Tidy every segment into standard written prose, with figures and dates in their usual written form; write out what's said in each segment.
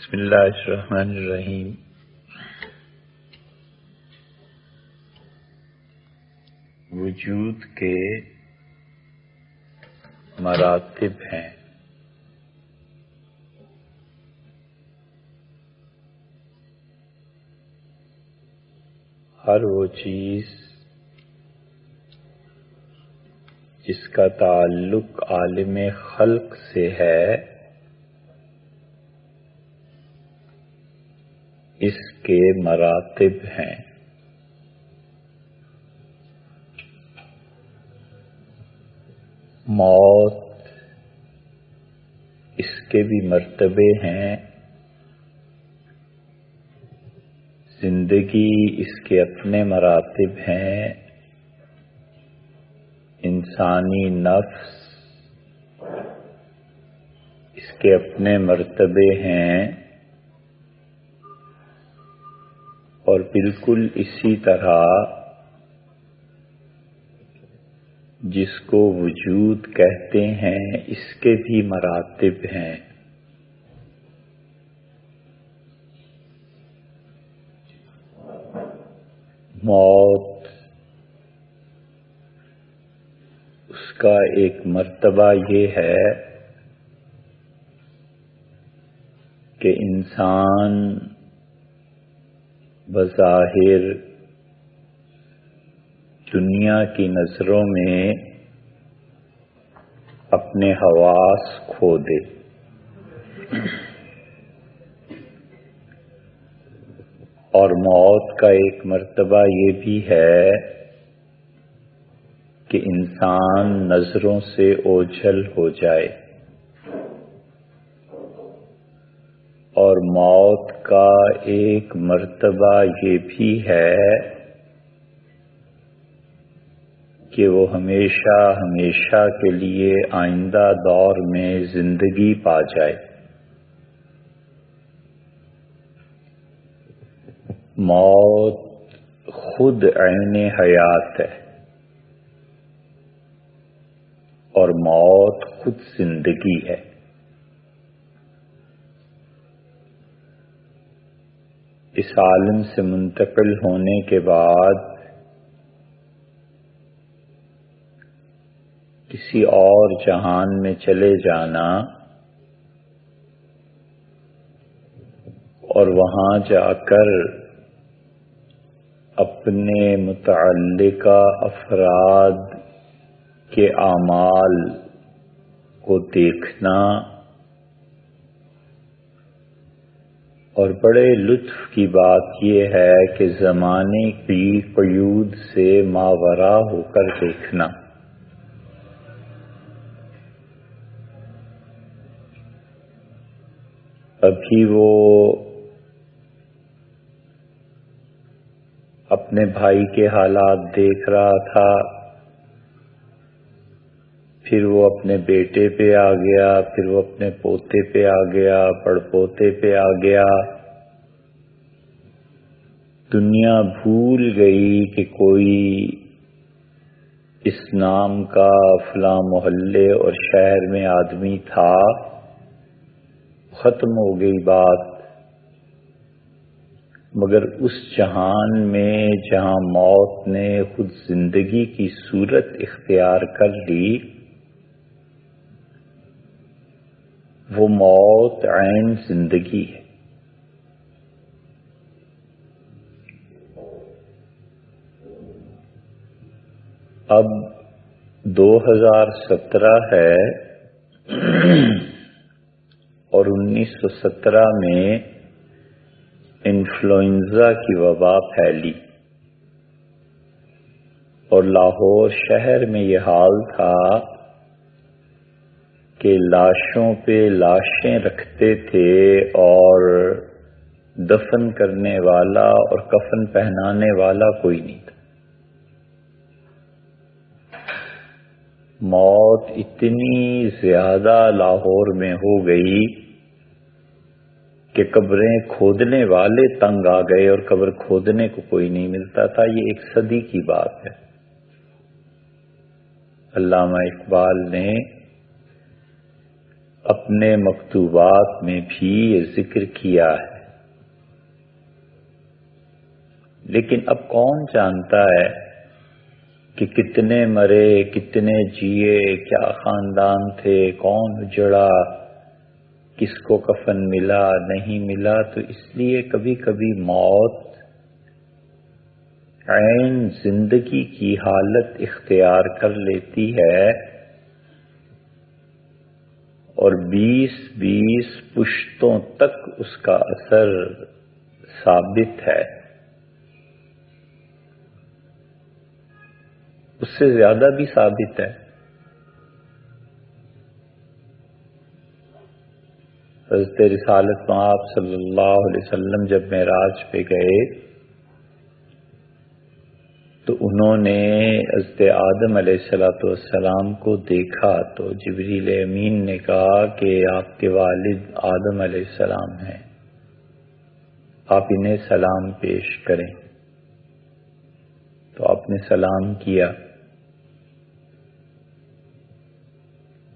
بسم اللہ الرحمن الرحیم۔ وجود کے مراتب ہیں۔ ہر وہ چیز جس کا تعلق عالم خلق سے ہے، اس کے مراتب ہیں۔ موت اس کے بھی مرتبے ہیں، زندگی اس کے اپنے مراتب ہیں، انسانی نفس اس کے اپنے مرتبے ہیں، اور بالکل اسی طرح جس کو وجود کہتے ہیں اس کے بھی مراتب ہیں۔ موت اس کا ایک مرتبہ یہ ہے کہ انسان بظاہر دنیا کی نظروں میں اپنے حواس کھو دے، اور موت کا ایک مرتبہ یہ بھی ہے کہ انسان نظروں سے اوجھل ہو جائے، اور موت کا ایک مرتبہ یہ بھی ہے کہ وہ ہمیشہ ہمیشہ کے لیے آئندہ دور میں زندگی پا جائے۔ موت خود عین حیات ہے، اور موت خود زندگی ہے۔ اس عالم سے منتقل ہونے کے بعد کسی اور جہان میں چلے جانا، اور وہاں جا کر اپنے متعلقہ افراد کے اعمال کو دیکھنا، اور بڑے لطف کی بات یہ ہے کہ زمانے کی قیود سے ماورا ہو کر دیکھنا۔ ابھی وہ اپنے بھائی کے حالات دیکھ رہا تھا، پھر وہ اپنے بیٹے پہ آ گیا، پھر وہ اپنے پوتے پہ آ گیا، پڑ پوتے پہ آ گیا۔ دنیا بھول گئی کہ کوئی اس نام کا فلاں محلے اور شہر میں آدمی تھا، ختم ہو گئی بات۔ مگر اس جہان میں جہاں موت نے خود زندگی کی صورت اختیار کر لی، وہ موت عین زندگی ہے۔ اب 2017 ہے اور 1917 میں انفلوئنزا کی وبا پھیلی، اور لاہور شہر میں یہ حال تھا کہ لاشوں پہ لاشیں رکھتے تھے، اور دفن کرنے والا اور کفن پہنانے والا کوئی نہیں تھا۔ موت اتنی زیادہ لاہور میں ہو گئی کہ قبریں کھودنے والے تنگ آ گئے، اور قبر کھودنے کو کوئی نہیں ملتا تھا۔ یہ ایک صدی کی بات ہے۔ علامہ اقبال نے اپنے مکتوبات میں بھی یہ ذکر کیا ہے، لیکن اب کون جانتا ہے کہ کتنے مرے، کتنے جیے، کیا خاندان تھے، کون اجڑا، کس کو کفن ملا نہیں ملا۔ تو اس لیے کبھی کبھی موت عین زندگی کی حالت اختیار کر لیتی ہے اور 20 پشتوں تک اس کا اثر ثابت ہے، اس سے زیادہ بھی ثابت ہے۔ حضرت رسالت مآب صلی اللہ علیہ وسلم جب معراج پہ گئے تو انہوں نے حضرت آدم علیہ السلام کو دیکھا تو جبریل امین نے کہا کہ آپ کے والد آدم علیہ السلام ہیں، آپ انہیں سلام پیش کریں۔ تو آپ نے سلام کیا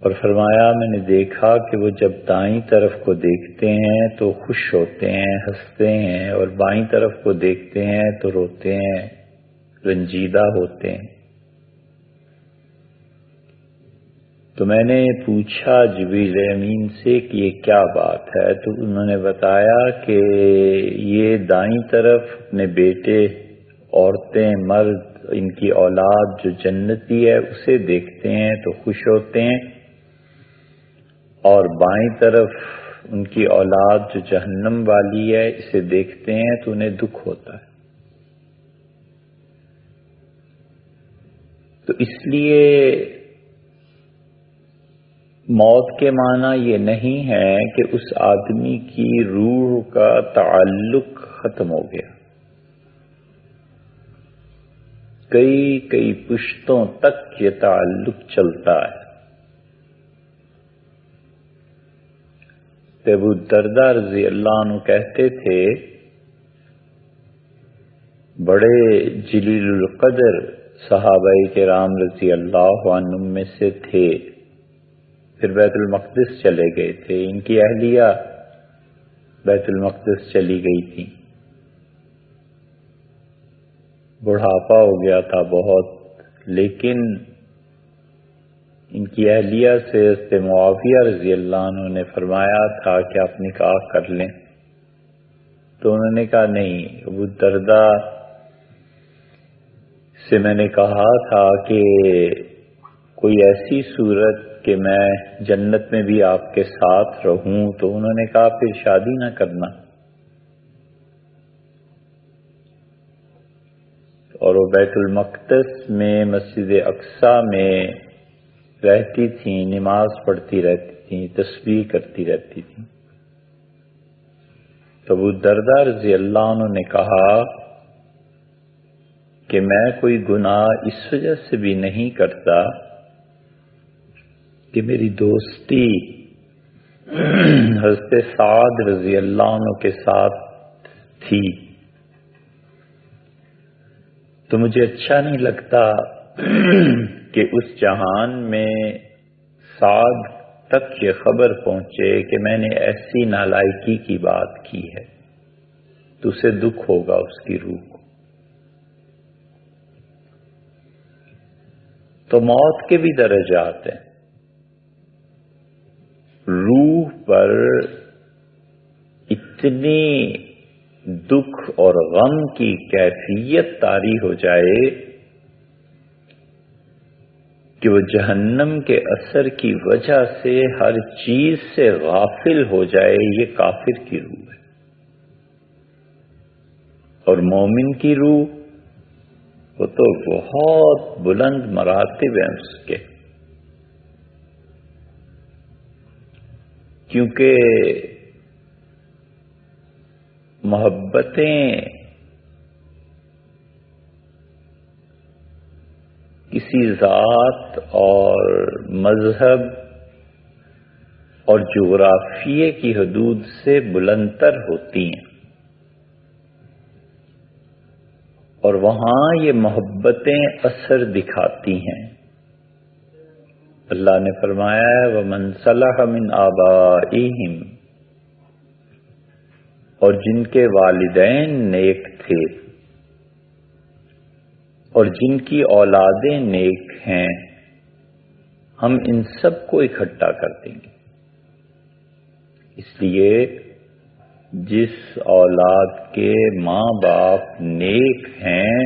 اور فرمایا میں نے دیکھا کہ وہ جب دائیں طرف کو دیکھتے ہیں تو خوش ہوتے ہیں، ہنستے ہیں، اور بائیں طرف کو دیکھتے ہیں تو روتے ہیں، رنجیدہ ہوتے ہیں۔ تو میں نے پوچھا جبریل امین سے کہ یہ کیا بات ہے، تو انہوں نے بتایا کہ یہ دائیں طرف اپنے بیٹے، عورتیں، مرد، ان کی اولاد جو جنتی ہے اسے دیکھتے ہیں تو خوش ہوتے ہیں، اور بائیں طرف ان کی اولاد جو جہنم والی ہے اسے دیکھتے ہیں تو انہیں دکھ ہوتا ہے۔ تو اس لیے موت کے معنی یہ نہیں ہے کہ اس آدمی کی روح کا تعلق ختم ہو گیا، کئی پشتوں تک یہ تعلق چلتا ہے۔ ابو الدرداء رضی اللہ عنہ کہتے تھے بڑے جلیل القدر صحابہ کرام رضی اللہ عنہم میں سے تھے، پھر بیت المقدس چلے گئے تھے، ان کی اہلیہ بیت المقدس چلی گئی تھی، بڑھاپا ہو گیا تھا بہت، لیکن ان کی اہلیہ سے حضرت معاویہ رضی اللہ عنہ نے فرمایا تھا کہ آپ نکاح کر لیں، تو انہوں نے کہا نہیں۔ ابو الدرداء سے میں نے کہا تھا کہ کوئی ایسی صورت کہ میں جنت میں بھی آپ کے ساتھ رہوں، تو انہوں نے کہا پھر شادی نہ کرنا، اور وہ بیت المقدس میں مسجد اقصی میں رہتی تھیں، نماز پڑھتی رہتی تھیں، تسبیح کرتی رہتی تھیں۔ تو ابو الدرداء رضی اللہ عنہ نے کہا کہ میں کوئی گناہ اس وجہ سے بھی نہیں کرتا کہ میری دوستی حضرت سعد رضی اللہ عنہ کے ساتھ تھی، تو مجھے اچھا نہیں لگتا کہ اس جہان میں سعد تک یہ خبر پہنچے کہ میں نے ایسی نالائکی کی بات کی ہے، تو اسے دکھ ہوگا اس کی روح کو۔ تو موت کے بھی درجات ہیں، روح پر اتنی دکھ اور غم کی کیفیت طاری ہو جائے کہ وہ جہنم کے اثر کی وجہ سے ہر چیز سے غافل ہو جائے، یہ کافر کی روح ہے۔ اور مومن کی روح وہ تو بہت بلند مراتب ہیں اس کے، کیونکہ محبتیں کسی ذات اور مذہب اور جغرافیے کی حدود سے بلندتر ہوتی ہیں، اور وہاں یہ محبتیں اثر دکھاتی ہیں۔ اللہ نے فرمایا ہے وَمَن صَلَحَ مِنْ آبَائِهِمْ، اور جن کے والدین نیک تھے اور جن کی اولادیں نیک ہیں، ہم ان سب کو اکٹھا کر دیں گے۔ اس لیے جس اولاد کے ماں باپ نیک ہیں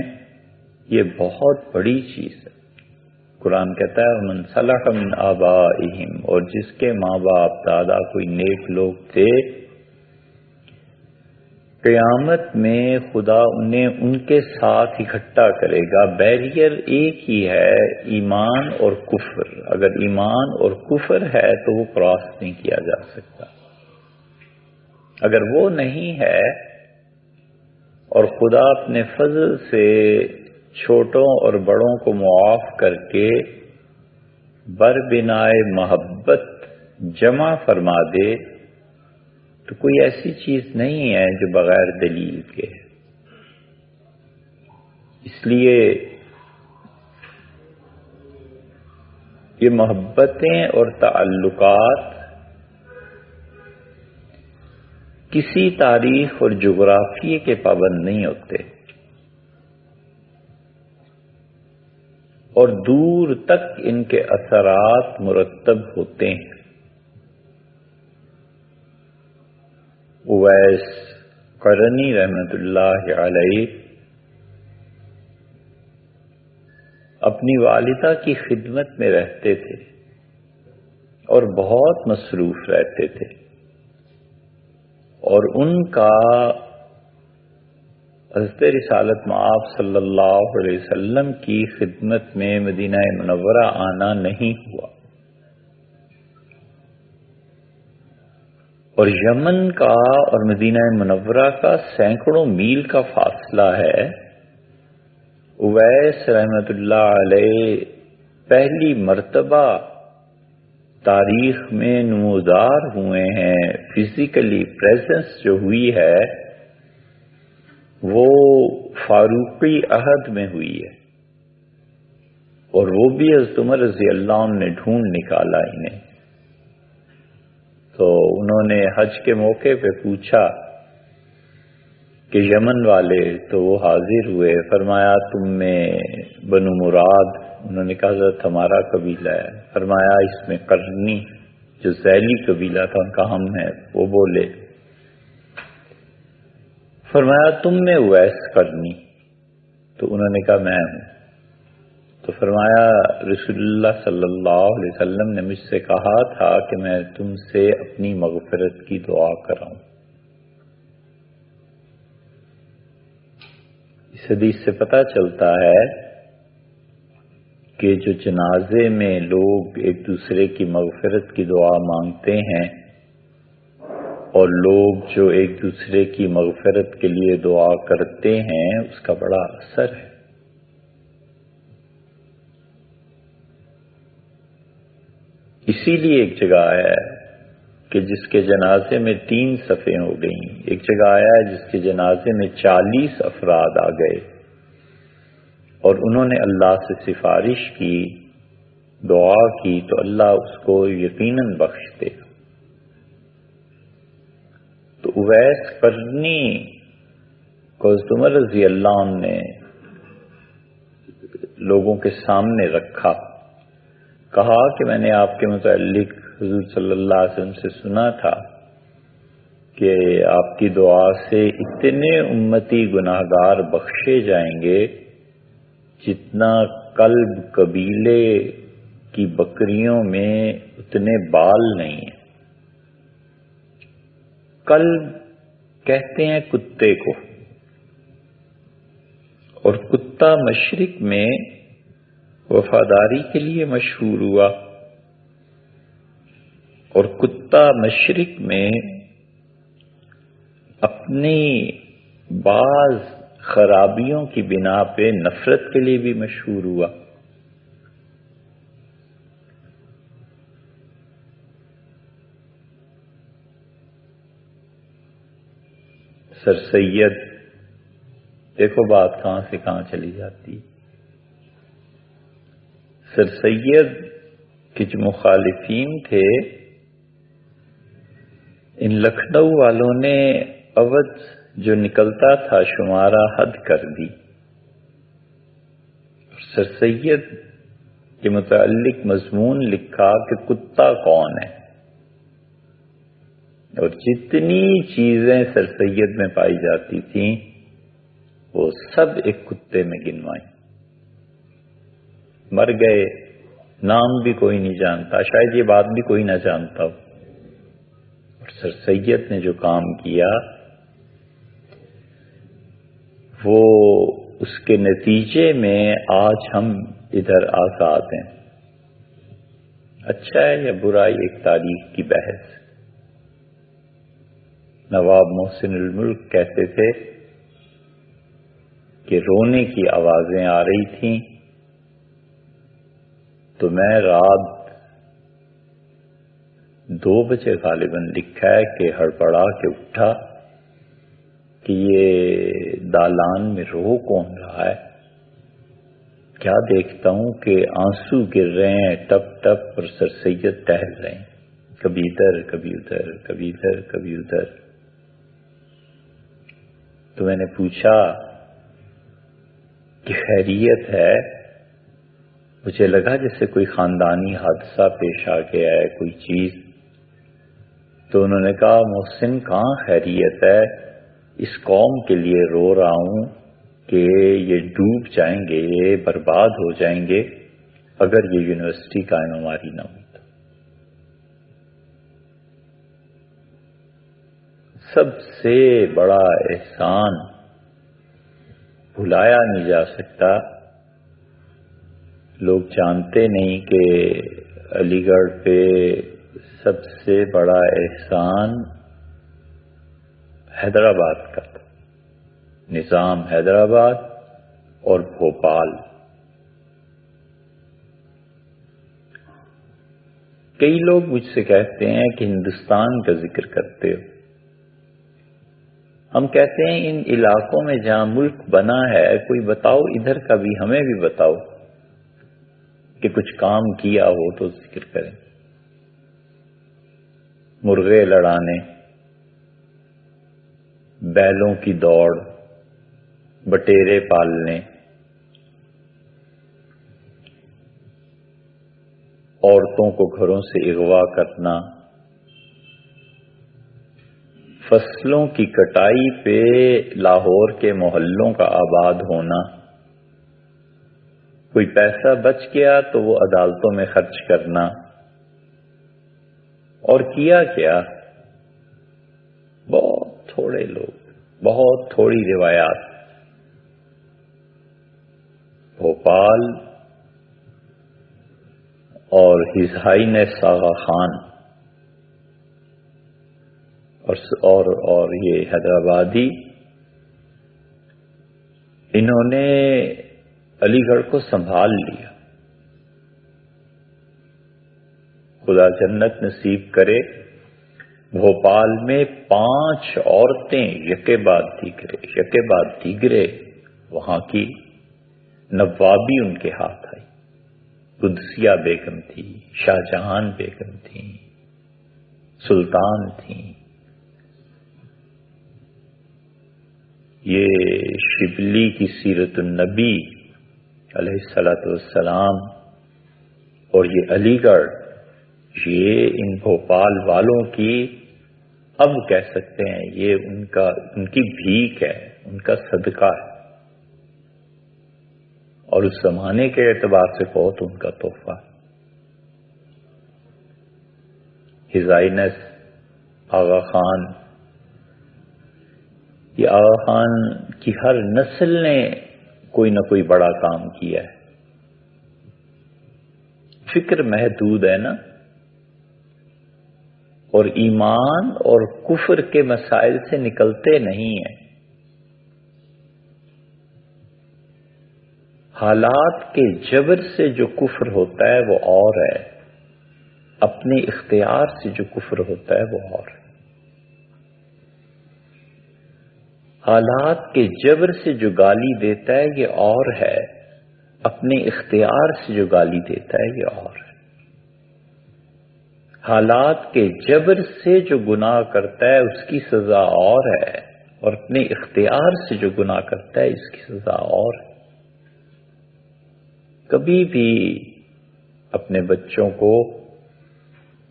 یہ بہت بڑی چیز ہے۔ قرآن کہتا ہے وَمَن صَلَحَ مِنْ آبَائِهِمْ، اور جس کے ماں باپ دادا کوئی نیک لوگ تھے، قیامت میں خدا انہیں ان کے ساتھ اکٹھا کرے گا۔ بیریئر ایک ہی ہے، ایمان اور کفر۔ اگر ایمان اور کفر ہے تو وہ کراس نہیں کیا جا سکتا۔ اگر وہ نہیں ہے اور خدا اپنے فضل سے چھوٹوں اور بڑوں کو معاف کر کے بربنائے محبت جمع فرما دے تو کوئی ایسی چیز نہیں ہے جو بغیر دلیل کے ہے۔ اس لیے یہ محبتیں اور تعلقات کسی تاریخ اور جغرافیے کے پابند نہیں ہوتے، اور دور تک ان کے اثرات مرتب ہوتے ہیں۔ اویس قرنی رحمت اللہ علیہ اپنی والدہ کی خدمت میں رہتے تھے اور بہت مصروف رہتے تھے، اور ان کا حضرت رسالت مآب صلی اللہ علیہ وسلم کی خدمت میں مدینہ منورہ آنا نہیں ہوا، اور یمن کا اور مدینہ منورہ کا سینکڑوں میل کا فاصلہ ہے۔ اویس رحمت اللہ علیہ پہلی مرتبہ تاریخ میں نمودار ہوئے ہیں، فزیکلی پریزنس جو ہوئی ہے وہ فاروقی عہد میں ہوئی ہے، اور وہ بھی حضرت عمر رضی اللہ عنہ نے ڈھونڈ نکالا انہیں۔ تو انہوں نے حج کے موقع پہ پوچھا کہ یمن والے، تو وہ حاضر ہوئے، فرمایا تم میں بنو مراد، انہوں نے کہا حضرت ہمارا قبیلہ ہے، فرمایا اس میں قرنی جو ذیلی قبیلہ تھا ان کا ہم ہے، وہ بولے، فرمایا تم میں اویس قرنی، تو انہوں نے کہا میں ہوں، تو فرمایا رسول اللہ صلی اللہ علیہ وسلم نے مجھ سے کہا تھا کہ میں تم سے اپنی مغفرت کی دعا کراؤں۔ اس حدیث سے پتہ چلتا ہے کہ جو جنازے میں لوگ ایک دوسرے کی مغفرت کی دعا مانگتے ہیں اور لوگ جو ایک دوسرے کی مغفرت کے لیے دعا کرتے ہیں اس کا بڑا اثر ہے۔ اسی لیے ایک جگہ آیا ہے کہ جس کے جنازے میں 3 صفیں ہو گئیں، ایک جگہ آیا ہے جس کے جنازے میں 40 افراد آ گئے اور انہوں نے اللہ سے سفارش کی، دعا کی، تو اللہ اس کو یقیناً بخش دے گا۔ تو اویس قرنی کو حضرت عمر رضی اللہ عنہ نے لوگوں کے سامنے رکھا، کہا کہ میں نے آپ کے متعلق حضور صلی اللہ علیہ وسلم سے سنا تھا کہ آپ کی دعا سے اتنے امتی گناہگار بخشے جائیں گے جتنا قلب قبیلے کی بکریوں میں اتنے بال نہیں ہیں۔ قلب کہتے ہیں کتے کو، اور کتا مشرق میں وفاداری کے لیے مشہور ہوا، اور کتا مشرق میں اپنی بعض خرابیوں کی بنا پہ نفرت کے لیے بھی مشہور ہوا۔ سر سید، دیکھو بات کہاں سے کہاں چلی جاتی۔ سر سید کہ جو مخالفین تھے ان لکھنؤ والوں نے اودھ جو نکلتا تھا شمارہ حد کر دی. سر سید کے متعلق مضمون لکھا کہ کتا کون ہے، اور جتنی چیزیں سر سید میں پائی جاتی تھیں وہ سب ایک کتے میں گنوائیں. مر گئے، نام بھی کوئی نہیں جانتا، شاید یہ بات بھی کوئی نہ جانتا ہو. اور سر سید نے جو کام کیا وہ اس کے نتیجے میں آج ہم ادھر آزاد ہیں. اچھا ہے یا برا، ایک تاریخ کی بحث. نواب محسن الملک کہتے تھے کہ رونے کی آوازیں آ رہی تھیں تو میں رات 2 بجے غالباً لکھا ہے کہ ہڑبڑا کے اٹھا کہ یہ دالان میں رو کون رہا ہے. کیا دیکھتا ہوں کہ آنسو گر رہے ہیں ٹپ ٹپ، اور سر سید ٹہل رہے ہیں، کبھی ادھر کبھی ادھر، کبھی ادھر کبھی ادھر. تو میں نے پوچھا کہ خیریت ہے؟ مجھے لگا جیسے کوئی خاندانی حادثہ پیش آ گیا ہے، کوئی چیز. تو انہوں نے کہا محسن کہاں خیریت ہے، اس قوم کے لیے رو رہا ہوں کہ یہ ڈوب جائیں گے، یہ برباد ہو جائیں گے اگر یہ یونیورسٹی قائم ہماری نہ ہوئی. تو سب سے بڑا احسان بھلایا نہیں جا سکتا. لوگ جانتے نہیں کہ علی گڑھ پہ سب سے بڑا احسان حیدرآباد کا تھا. نظام حیدرآباد اور بھوپال. کئی لوگ مجھ سے کہتے ہیں کہ ہندوستان کا ذکر کرتے ہو. ہم کہتے ہیں ان علاقوں میں جہاں ملک بنا ہے کوئی بتاؤ ادھر کا بھی، ہمیں بھی بتاؤ کہ کچھ کام کیا ہو تو ذکر کریں. مرغے لڑانے، بیلوں کی دوڑ، بٹیرے پالنے، عورتوں کو گھروں سے اغوا کرنا، فصلوں کی کٹائی پہ لاہور کے محلوں کا آباد ہونا، کوئی پیسہ بچ گیا تو وہ عدالتوں میں خرچ کرنا. اور کیا کیا؟ بہت تھوڑے لوگ، بہت تھوڑی روایات. بھوپال اور ہز ہائینس آغا خان اور یہ حیدرآبادی، انہوں نے علی گڑھ کو سنبھال لیا. خدا جنت نصیب کرے. بھوپال میں 5 عورتیں یکے بعد دیگرے وہاں کی نوابی ان کے ہاتھ آئی. قدسیہ بیگم تھی، شاہجہان بیگم تھی، سلطان تھیں. یہ شبلی کی سیرت النبی علیہ الصلوۃ والسلام اور یہ علی گڑھ، یہ ان بھوپال والوں کی، اب کہہ سکتے ہیں یہ ان کی بھیک ہے، ان کا صدقہ ہے، اور اس زمانے کے اعتبار سے بہت ان کا تحفہ. ہز ہائینس آغا خان، یہ آغا خان کی ہر نسل نے کوئی نہ کوئی بڑا کام کیا ہے. فکر محدود ہے نا، اور ایمان اور کفر کے مسائل سے نکلتے نہیں ہیں. حالات کے جبر سے جو کفر ہوتا ہے وہ اور ہے، اپنے اختیار سے جو کفر ہوتا ہے وہ اور ہے. حالات کے جبر سے جو گالی دیتا ہے یہ اور ہے، اپنے اختیار سے جو گالی دیتا ہے یہ اور ہے. حالات کے جبر سے جو گناہ کرتا ہے اس کی سزا اور ہے، اور اپنے اختیار سے جو گناہ کرتا ہے اس کی سزا اور ہے۔ کبھی بھی اپنے بچوں کو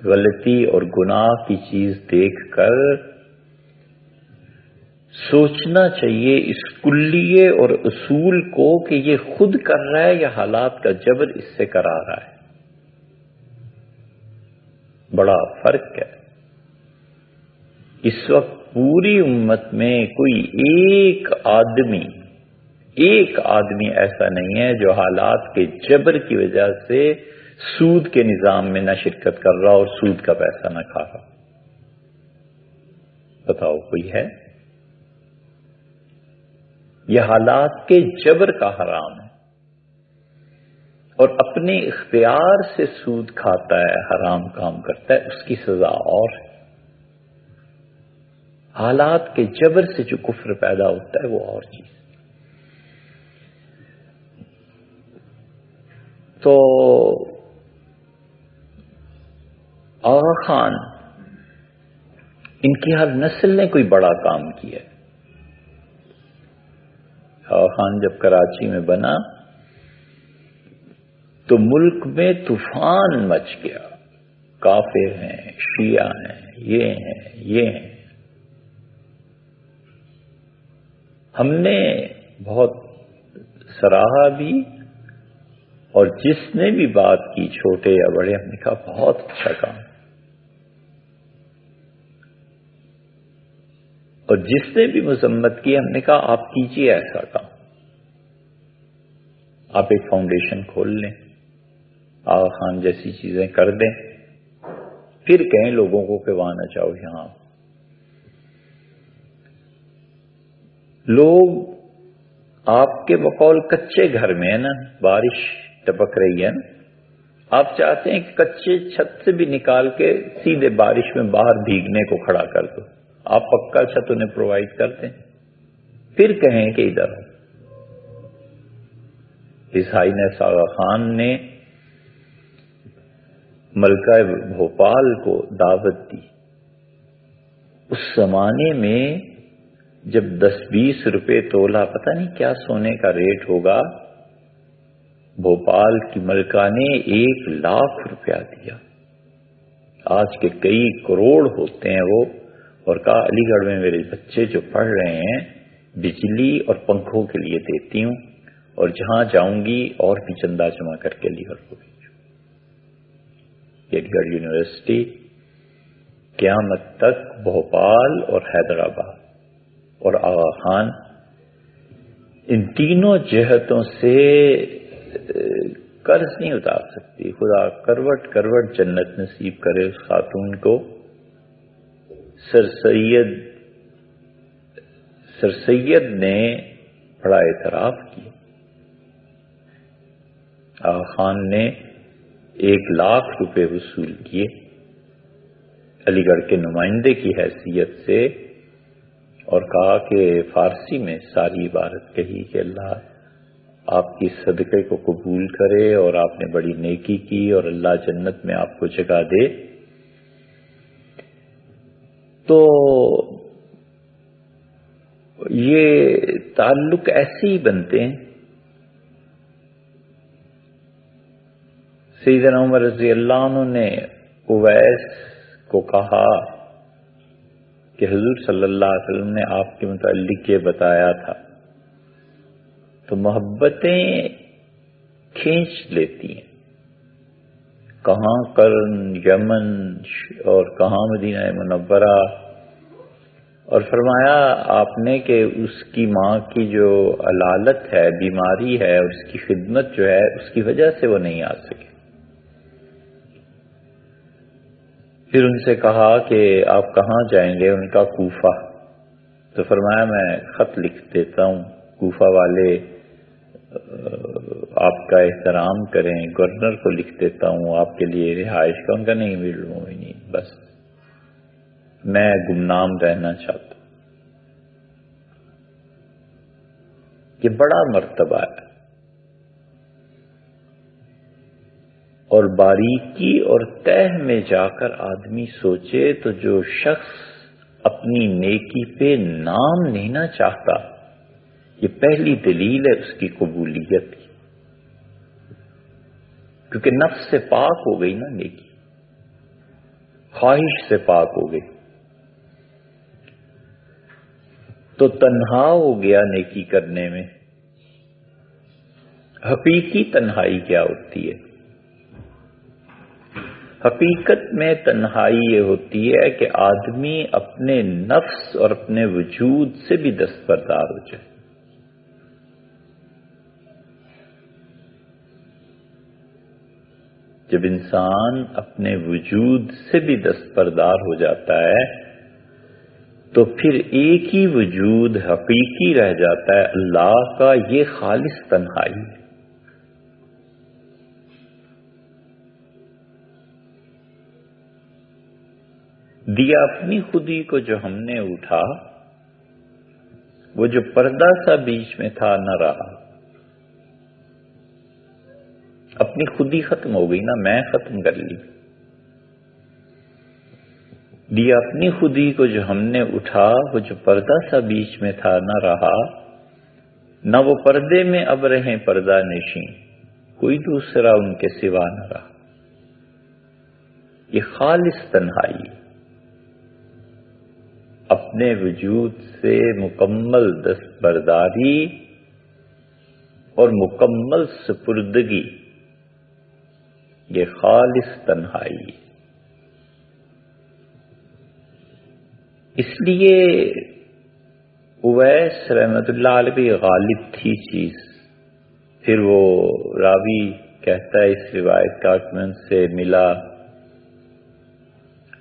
غلطی اور گناہ کی چیز دیکھ کر سوچنا چاہیے اس کلیے اور اصول کو کہ یہ خود کر رہا ہے یا حالات کا جبر اس سے کرا رہا ہے۔ بڑا فرق ہے۔ اس وقت پوری امت میں کوئی ایک آدمی ایسا نہیں ہے جو حالات کے جبر کی وجہ سے سود کے نظام میں نہ شرکت کر رہا اور سود کا پیسہ نہ کھا رہا۔ بتاؤ کوئی ہے؟ یہ حالات کے جبر کا حرام ہے، اور اپنے اختیار سے سود کھاتا ہے، حرام کام کرتا ہے، اس کی سزا اور ہے۔ حالات کے جبر سے جو کفر پیدا ہوتا ہے وہ اور چیز۔ تو آغا خان، ان کی ہر نسل نے کوئی بڑا کام کیا ہے۔ آغا خان جب کراچی میں بنا تو ملک میں طوفان مچ گیا، کافر ہیں، شیعہ ہیں، یہ ہیں۔ ہم نے بہت سراہا بھی، اور جس نے بھی بات کی، چھوٹے یا بڑے، ہم نے کہا بہت اچھا کام، اور جس نے بھی مذمت کی ہم نے کہا آپ کیجئے ایسا کام، آپ ایک فاؤنڈیشن کھول لیں، آغا خان جیسی چیزیں کر دیں، پھر کہیں لوگوں کو کہ وہاں نہ جاؤ یہاں۔ لوگ آپ کے بقول کچے گھر میں ہے نا، بارش ٹپک رہی ہے نا، آپ چاہتے ہیں کہ کچے چھت سے بھی نکال کے سیدھے بارش میں باہر بھیگنے کو کھڑا کر دو، آپ پکا چھت انہیں پرووائڈ کرتے ہیں، پھر کہیں کہ ادھر ہو۔ اس ہائنس آغا خان نے ملکہ بھوپال کو دعوت دی۔ اس زمانے میں جب 10-20 روپے تولہ، پتہ نہیں کیا سونے کا ریٹ ہوگا، بھوپال کی ملکہ نے 1 لاکھ روپیہ دیا۔ آج کے کئی کروڑ ہوتے ہیں وہ، اور کہا علی گڑھ میں میرے بچے جو پڑھ رہے ہیں بجلی اور پنکھوں کے لیے دیتی ہوں، اور جہاں جاؤں گی اور بھی چندہ جمع کر کے علی گڑھ کو بھیجوں۔ علی گڑھ یونیورسٹی قیامت تک بھوپال اور حیدرآباد اور آغا خان ان تینوں جہتوں سے قرض نہیں اتار سکتی۔ خدا کروٹ کروٹ جنت نصیب کرے اس خاتون کو۔ سر سید نے بڑا اعتراف کیا۔ آغا خان نے 1 لاکھ روپے وصول کیے علی گڑھ کے نمائندے کی حیثیت سے، اور کہا کہ فارسی میں ساری عبارت کہی کہ اللہ آپ کی صدقے کو قبول کرے، اور آپ نے بڑی نیکی کی، اور اللہ جنت میں آپ کو جگہ دے۔ تو یہ تعلق ایسے ہی بنتے ہیں۔ سیدنا عمر رضی اللہ عنہ نے اویس کو کہا کہ حضور صلی اللہ علیہ وسلم نے آپ کے متعلق یہ بتایا تھا، تو محبتیں کھینچ لیتی ہیں، کہاں قرن، یمن، اور کہاں مدینہ منورہ، اور فرمایا آپ نے کہ اس کی ماں کی جو علالت ہے، بیماری ہے، اور اس کی خدمت جو ہے اس کی وجہ سے وہ نہیں آ سکے۔ پھر ان سے کہا کہ آپ کہاں جائیں گے؟ ان کا کوفہ۔ تو فرمایا میں خط لکھ دیتا ہوں، کوفہ والے آپ کا احترام کریں، گورنر کو لکھ دیتا ہوں آپ کے لیے رہائش کا۔ ان کا نہیں نہیں، بس میں گمنام رہنا چاہتا ہوں۔ یہ بڑا مرتبہ ہے، اور باریکی اور تہ میں جا کر آدمی سوچے تو جو شخص اپنی نیکی پہ نام لینا چاہتا، یہ پہلی دلیل ہے اس کی قبولیت کی، کیونکہ نفس سے پاک ہو گئی نا نیکی، خواہش سے پاک ہو گئی، تو تنہا ہو گیا نیکی کرنے میں۔ حقیقی تنہائی کیا ہوتی ہے؟ حقیقت میں تنہائی یہ ہوتی ہے کہ آدمی اپنے نفس اور اپنے وجود سے بھی دستبردار ہو جائے۔ جب انسان اپنے وجود سے بھی دستبردار ہو جاتا ہے تو پھر ایک ہی وجود حقیقی رہ جاتا ہے، اللہ کا۔ یہ خالص تنہائی ہے۔ دیا اپنی خودی کو جو ہم نے اٹھا، وہ جو پردہ سا بیچ میں تھا نہ رہا، اپنی خودی ختم ہو گئی نا، میں ختم کر لی۔ دیا اپنی خودی کو جو ہم نے اٹھا، وہ جو پردہ سا بیچ میں تھا نہ رہا، نہ وہ پردے میں اب رہیں پردہ نشیں، کوئی دوسرا ان کے سوا نہ رہا۔ یہ خالص تنہائی ہے، اپنے وجود سے مکمل دستبرداری اور مکمل سپردگی، یہ خالص تنہائی ہے۔ اس لیے اویس رحمت اللہ علیہ بھی غالب تھی چیز۔ پھر وہ راوی کہتا ہے اس روایت کا کہ میں ان سے ملا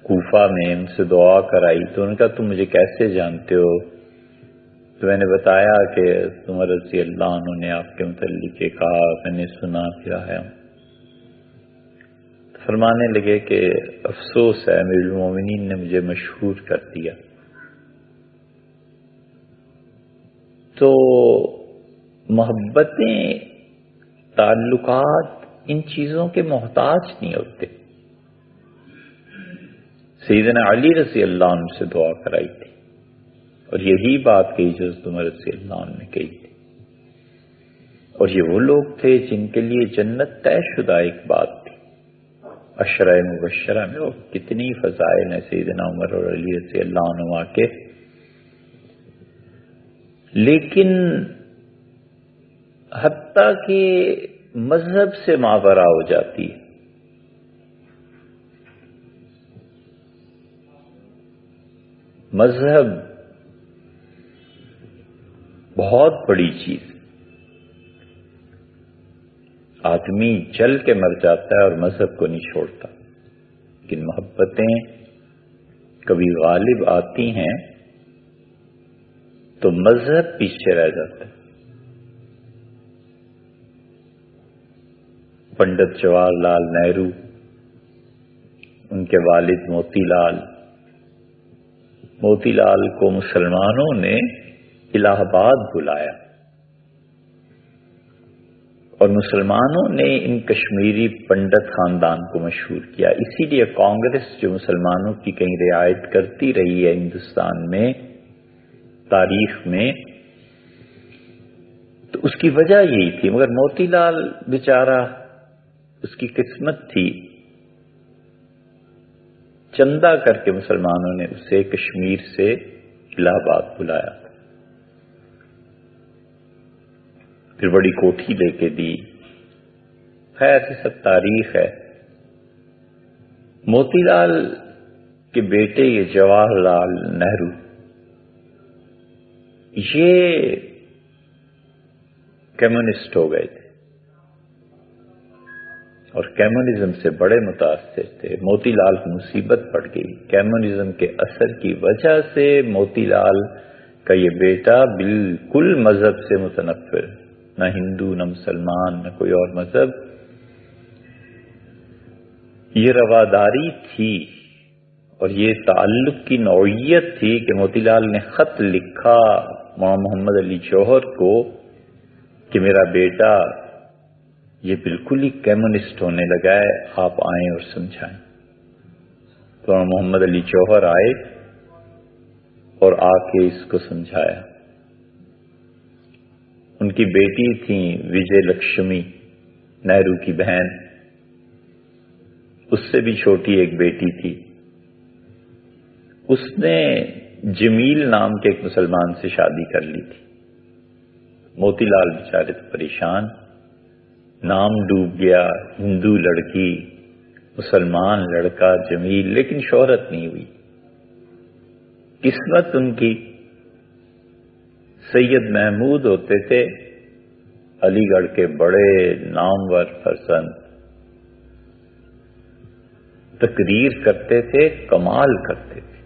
کوفہ میں، ان سے دعا کرائی، تو انہوں نے کہا تم مجھے کیسے جانتے ہو؟ تو میں نے بتایا کہ عمر رضی اللہ عنہ نے آپ کے متعلق کہا، میں نے سنا پھر آیا ہوں۔ فرمانے لگے کہ افسوس ہے، امیر المومنین نے مجھے مشہور کر دیا۔ تو محبتیں، تعلقات ان چیزوں کے محتاج نہیں ہوتے۔ سیدنا علی رضی اللہ عنہ سے دعا کرائی تھی، اور یہی بات کہی جو عمر رضی اللہ عنہ نے کہی تھی، اور یہ وہ لوگ تھے جن کے لیے جنت طے شدہ ایک بات تھی۔ عشرہ مبشرہ میں وہ کتنی فضائل ہیں سیدنا عمر اور علی رضی اللہ عنہ کے، لیکن حتیٰ کہ مذہب سے ماورا ہو جاتی ہے۔ مذہب بہت بڑی چیز، آدمی جل کے مر جاتا ہے اور مذہب کو نہیں چھوڑتا، لیکن محبتیں کبھی غالب آتی ہیں تو مذہب پیچھے رہ جاتا ہے۔ پنڈت جواہر لال نہرو، ان کے والد موتی لال کو مسلمانوں نے الہ آباد بلایا، اور مسلمانوں نے ان کشمیری پنڈت خاندان کو مشہور کیا۔ اسی لیے کانگریس جو مسلمانوں کی کہیں رعایت کرتی رہی ہے ہندوستان میں تاریخ میں، تو اس کی وجہ یہی تھی۔ مگر موتی لال بیچارہ، اس کی قسمت تھی، چندہ کر کے مسلمانوں نے اسے کشمیر سے الہ آباد بلایا، پھر بڑی کوٹھی لے کے دی۔ خیر یہ سب تاریخ ہے۔ موتی لال کے بیٹے یہ جواہر لال نہرو، یہ کمیونسٹ ہو گئے تھے اور کمیونزم سے بڑے متاثر تھے۔ موتی لال کو مصیبت پڑ گئی کمیونزم کے اثر کی وجہ سے۔ موتی لال کا یہ بیٹا بالکل مذہب سے متنفر، نہ ہندو نہ مسلمان نہ کوئی اور مذہب، یہ رواداری تھی اور یہ تعلق کی نوعیت تھی کہ موتی لال نے خط لکھا محمد علی جوہر کو کہ میرا بیٹا یہ بالکل ہی کمیونسٹ ہونے لگا ہے، آپ آئیں اور سمجھائیں۔ تو محمد علی جوہر آئے اور آ کے اس کو سمجھایا۔ ان کی بیٹی تھیں وجے لکشمی، نہرو کی بہن، اس سے بھی چھوٹی ایک بیٹی تھی۔ اس نے جمیل نام کے ایک مسلمان سے شادی کر لی تھی۔ موتی لال بیچارے تو پریشان، نام ڈوب گیا، ہندو لڑکی، مسلمان لڑکا جمیل، لیکن شہرت نہیں ہوئی۔ قسمت ان کی، سید محمود ہوتے تھے علی گڑھ کے بڑے نامور فرزند، تقریر کرتے تھے، کمال کرتے تھے۔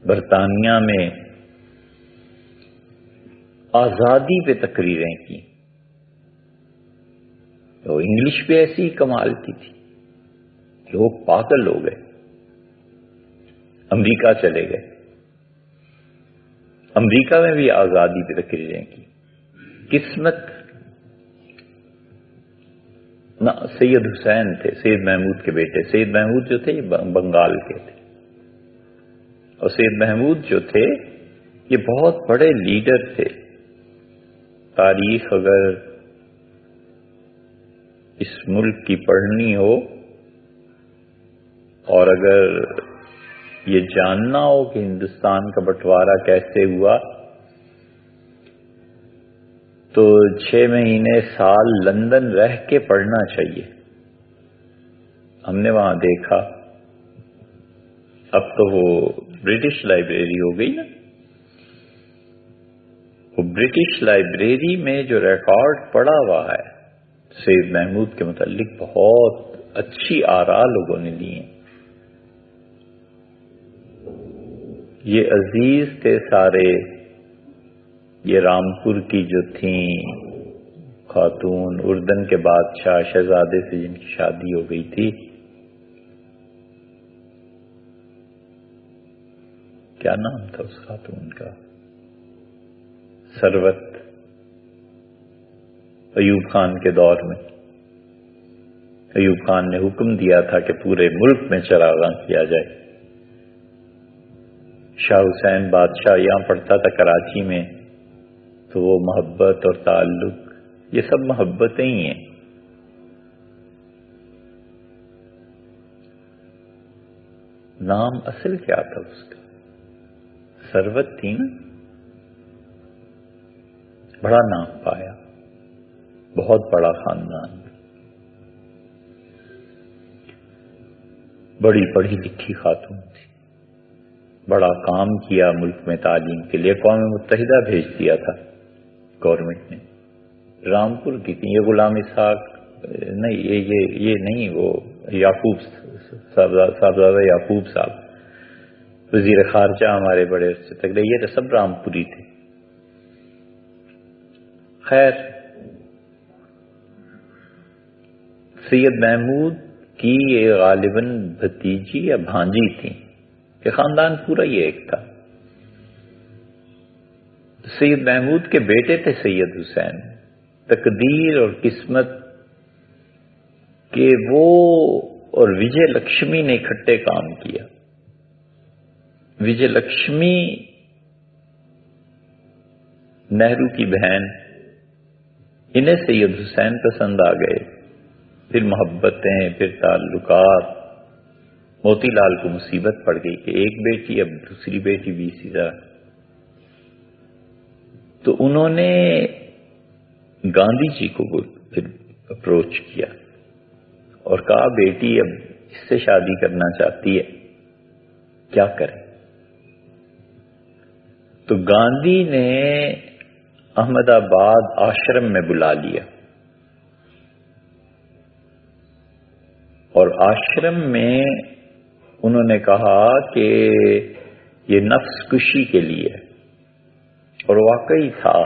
برطانیہ میں آزادی پہ تقریریں کی، تو انگلش پہ ایسی ہی کمال کی تھی، لوگ پاگل ہو گئے۔ امریکہ چلے گئے، امریکہ میں بھی آزادی پہ تقریریں کی۔ قسمت نہ، سید حسین تھے سید محمود کے بیٹے۔ سید محمود جو تھے یہ بنگال کے تھے، اور سید محمود جو تھے یہ بہت بڑے لیڈر تھے۔ تاریخ اگر اس ملک کی پڑھنی ہو اور اگر یہ جاننا ہو کہ ہندوستان کا بٹوارا کیسے ہوا، تو 6 مہینے سال لندن رہ کے پڑھنا چاہیے۔ ہم نے وہاں دیکھا، اب تو وہ برٹش لائبریری ہو گئی نا، وہ برٹش لائبریری میں جو ریکارڈ پڑا ہوا ہے سید محمود کے متعلق، بہت اچھی آراء لوگوں نے لی ہیں۔ یہ عزیز تھے سارے، یہ رامپور کی جو تھیں خاتون، اردن کے بادشاہ شہزادے سے جن کی شادی ہو گئی تھی، کیا نام تھا اس خاتون کا؟ ثروت، ایوب خان کے دور میں ایوب خان نے حکم دیا تھا کہ پورے ملک میں چراغاں کیا جائے۔ شاہ حسین بادشاہ یہاں پڑھتا تھا کراچی میں، تو وہ محبت اور تعلق، یہ سب محبتیں ہی ہیں۔ نام اصل کیا تھا اس کا؟ ثروت تھی نا، بڑا نام پایا، بہت بڑا خاندان، بڑی پڑھی لکھی خاتون تھی، بڑا کام کیا ملک میں تعلیم کے لیے، اقوام متحدہ بھیج دیا تھا گورنمنٹ نے۔ رامپور کی تھی یہ غلام اسحاق، نہیں یہ نہیں، وہ یعقوب صاحبزادہ یعقوب صاحب وزیر خارجہ ہمارے بڑے عرصے تک رہے، یہ سب رامپوری تھے۔ خیر، سید محمود کی یہ غالباً بھتیجی یا بھانجی تھی، کہ خاندان پورا یہ ایک تھا۔ سید محمود کے بیٹے تھے سید حسین۔ تقدیر اور قسمت کہ وہ اور وجے لکشمی نے اکٹھے کام کیا۔ وجے لکشمی نہرو کی بہن، انہیں سید حسین پسند آ گئے، پھر محبتیں، پھر تعلقات۔ موتی لال کو مصیبت پڑ گئی کہ ایک بیٹی، اب دوسری بیٹی بھی اسی طرح۔ تو انہوں نے گاندھی جی کو پھر اپروچ کیا اور کہا بیٹی اب اس سے شادی کرنا چاہتی ہے، کیا کریں؟ تو گاندھی نے احمد آباد آشرم میں بلا لیا، اور آشرم میں انہوں نے کہا کہ یہ نفس کشی کے لیے، اور واقعی تھا،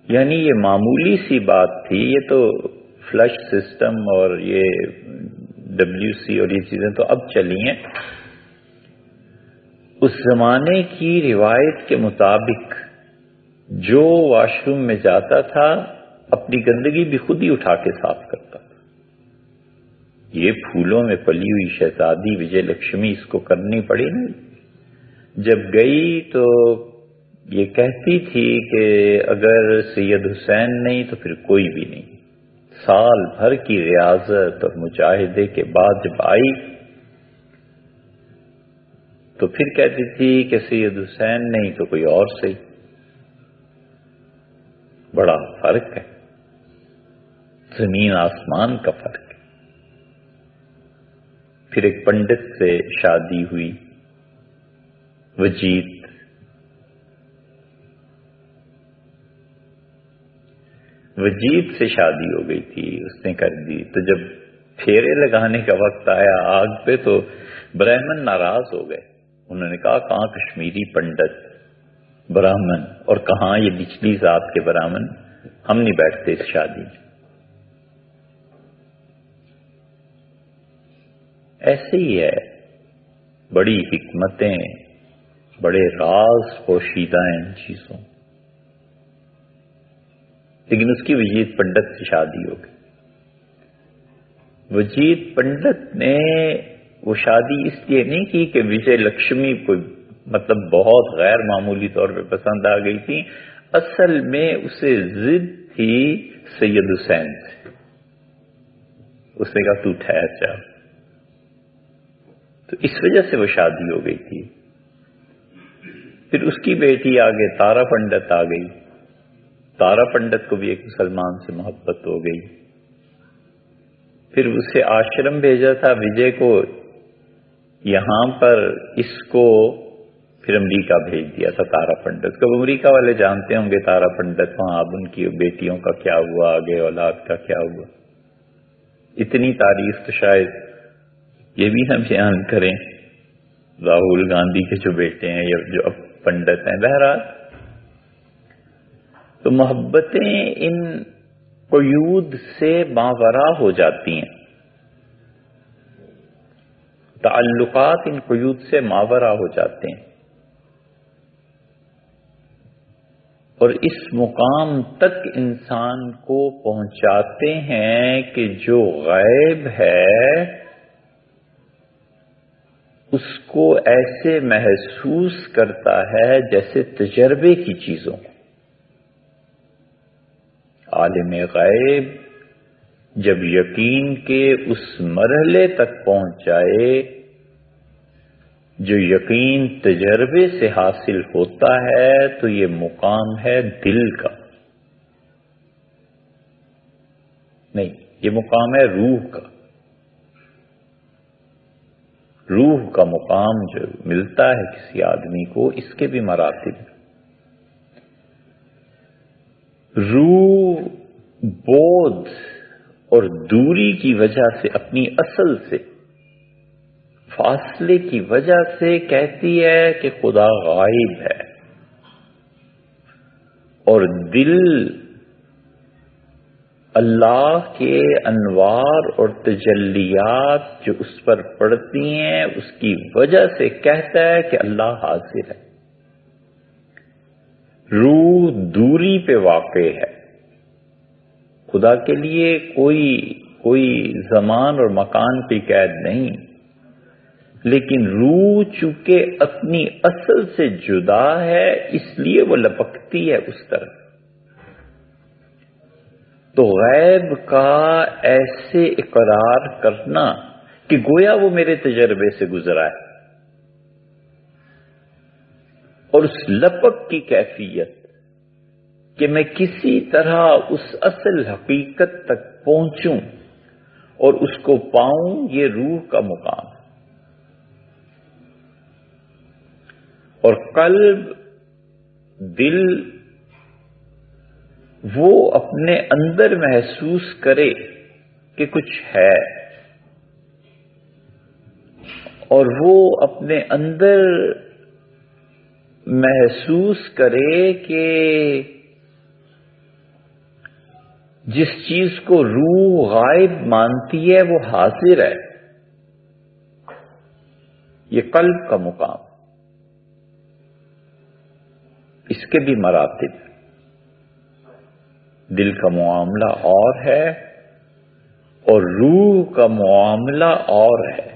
یعنی یہ معمولی سی بات تھی، یہ تو فلش سسٹم اور یہ WC اور یہ چیزیں تو اب چلی ہیں۔ اس زمانے کی روایت کے مطابق جو واش روم میں جاتا تھا اپنی گندگی بھی خود ہی اٹھا کے صاف کرتا تھا۔ یہ پھولوں میں پلی ہوئی شہزادی وجے لکشمی اس کو کرنی پڑی نا۔ جب گئی تو یہ کہتی تھی کہ اگر سید حسین نہیں تو پھر کوئی بھی نہیں۔ سال بھر کی ریاضت اور مجاہدے کے بعد جب آئی تو پھر کہتی تھی کہ سید حسین نہیں تو کوئی اور صحیح۔ بڑا فرق ہے، زمین آسمان کا فرق ہے۔ پھر ایک پنڈت سے شادی ہوئی، وجید سے شادی ہو گئی تھی، اس نے کر دی۔ تو جب پھیرے لگانے کا وقت آیا آگ پہ تو برہمن ناراض ہو گئے۔ انہوں نے کہا کہاں کشمیری پنڈت برہمن اور کہاں یہ نچلی ذات کے برہمن، ہم نہیں بیٹھتے اس شادی میں۔ ایسے ہی ہے، بڑی حکمتیں، بڑے راز پوشیدہ ہیں ان چیزوں، لیکن اس کی وجید پنڈت سے شادی ہو گئی۔ وجید پنڈت نے وہ شادی اس لیے نہیں کی کہ وجے لکشمی کو مطلب بہت غیر معمولی طور پہ پسند آ گئی تھی، اصل میں اسے ضد تھی سید حسین سے۔ اس نے کہا تو ٹھہر جا، تو اس وجہ سے وہ شادی ہو گئی تھی۔ پھر اس کی بیٹی آگے تارا پنڈت آ گئی، تارا پنڈت کو بھی ایک مسلمان سے محبت ہو گئی۔ پھر اسے آشرم بھیجا تھا وجے کو، یہاں پر اس کو پھر امریکہ بھیج دیا تھا تارا پنڈت کو۔ امریکہ والے جانتے ہوں گے تارا پنڈت وہاں اب ان کی بیٹیوں کا کیا ہوا، آگے اولاد کا کیا ہوا۔ اتنی تعریف تو شاید یہ بھی ہم بیان کریں، راہل گاندھی کے جو بیٹے ہیں یا جو اب پنڈت ہیں۔ بہرحال تو محبتیں ان قیود سے ماورا ہو جاتی ہیں، تعلقات ان قیود سے ماورا ہو جاتے ہیں، اور اس مقام تک انسان کو پہنچاتے ہیں کہ جو غیب ہے اس کو ایسے محسوس کرتا ہے جیسے تجربے کی چیزوں کو۔ عالم غیب جب یقین کے اس مرحلے تک پہنچ جائے جو یقین تجربے سے حاصل ہوتا ہے تو یہ مقام ہے دل کا، نہیں، یہ مقام ہے روح کا۔ روح کا مقام جو ملتا ہے کسی آدمی کو، اس کے بھی مراتب ہیں۔ روح بودھ اور دوری کی وجہ سے، اپنی اصل سے فاصلے کی وجہ سے کہتی ہے کہ خدا غائب ہے، اور دل اللہ کے انوار اور تجلیات جو اس پر پڑتی ہیں اس کی وجہ سے کہتا ہے کہ اللہ حاضر ہے۔ روح دوری پہ واقع ہے، خدا کے لیے کوئی زمان اور مکان کی قید نہیں، لیکن روح چونکہ اپنی اصل سے جدا ہے اس لیے وہ لپکتی ہے اس طرف۔ تو غیب کا ایسے اقرار کرنا کہ گویا وہ میرے تجربے سے گزرا ہے، اور اس لپک کی کیفیت کہ میں کسی طرح اس اصل حقیقت تک پہنچوں اور اس کو پاؤں، یہ روح کا مقام ہے۔ اور قلب، دل وہ اپنے اندر محسوس کرے کہ کچھ ہے، اور وہ اپنے اندر محسوس کرے کہ جس چیز کو روح غائب مانتی ہے وہ حاضر ہے، یہ قلب کا مقام۔ اس کے بھی مراتب ہیں۔ دل کا معاملہ اور ہے اور روح کا معاملہ اور ہے.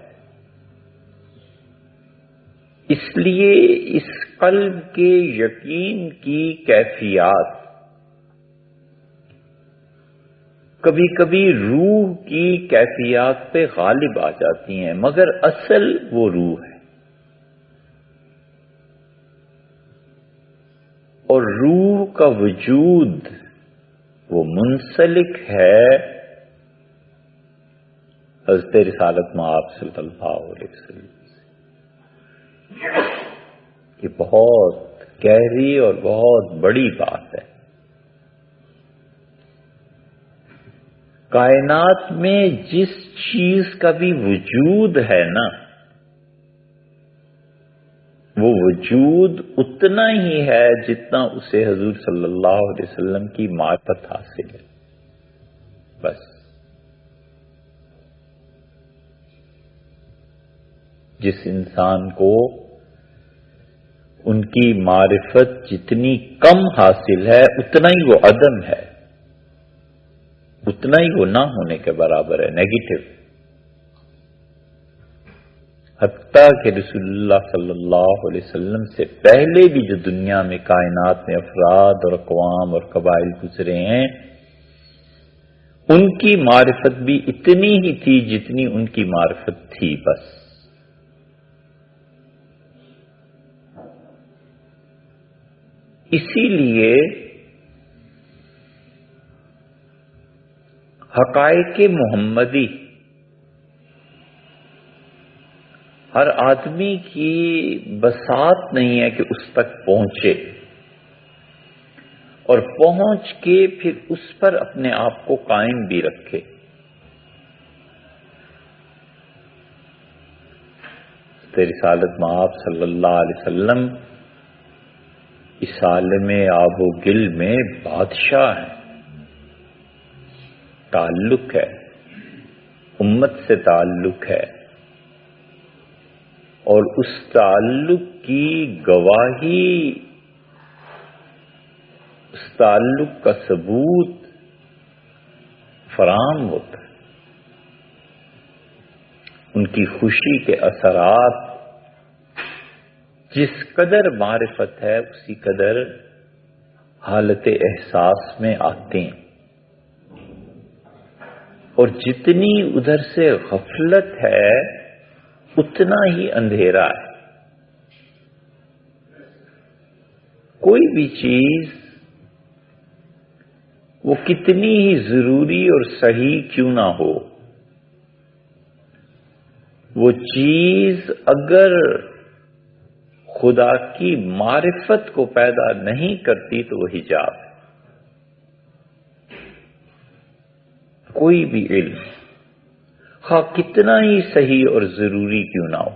اس لیے اس قلب کے یقین کی کیفیات کبھی کبھی روح کی کیفیات پہ غالب آ جاتی ہیں، مگر اصل وہ روح ہے. اور روح کا وجود وہ منسلک ہے حضرت رسالت مآب صلی اللہ علیہ وسلم سے. یہ بہت گہری اور بہت بڑی بات ہے. کائنات میں جس چیز کا بھی وجود ہے نا، وہ وجود اتنا ہی ہے جتنا اسے حضور صلی اللہ علیہ وسلم کی معرفت حاصل ہے. بس جس انسان کو ان کی معرفت جتنی کم حاصل ہے اتنا ہی وہ عدم ہے، اتنا ہی وہ نہ ہونے کے برابر ہے، نیگیٹو. حتیٰ کہ رسول اللہ صلی اللہ علیہ وسلم سے پہلے بھی جو دنیا میں کائنات میں افراد اور اقوام اور قبائل گزرے ہیں، ان کی معرفت بھی اتنی ہی تھی جتنی ان کی معرفت تھی. بس اسی لیے حقائق محمدی ہر آدمی کی بساط نہیں ہے کہ اس تک پہنچے اور پہنچ کے پھر اس پر اپنے آپ کو قائم بھی رکھے. رسالت مآب صلی اللہ علیہ وسلم اس عالم آب و گل میں بادشاہ ہیں. تعلق ہے، امت سے تعلق ہے، اور اس تعلق کی گواہی، اس تعلق کا ثبوت فراہم ہوتا ہے. ان کی خوشی کے اثرات جس قدر معرفت ہے اسی قدر حالت احساس میں آتے ہیں، اور جتنی ادھر سے غفلت ہے اتنا ہی اندھیرا ہے. کوئی بھی چیز وہ کتنی ہی ضروری اور صحیح کیوں نہ ہو، وہ چیز اگر خدا کی معرفت کو پیدا نہیں کرتی تو وہ حجاب ہے. کوئی بھی علم خواہ کتنا ہی صحیح اور ضروری کیوں نہ ہو،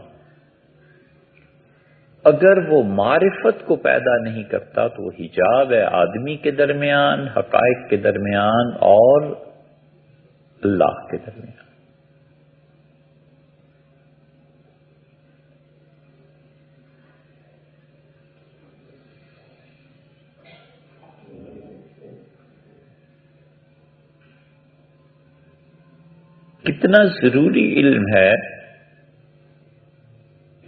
اگر وہ معرفت کو پیدا نہیں کرتا تو وہ حجاب ہے آدمی کے درمیان، حقائق کے درمیان اور اللہ کے درمیان. کتنا ضروری علم ہے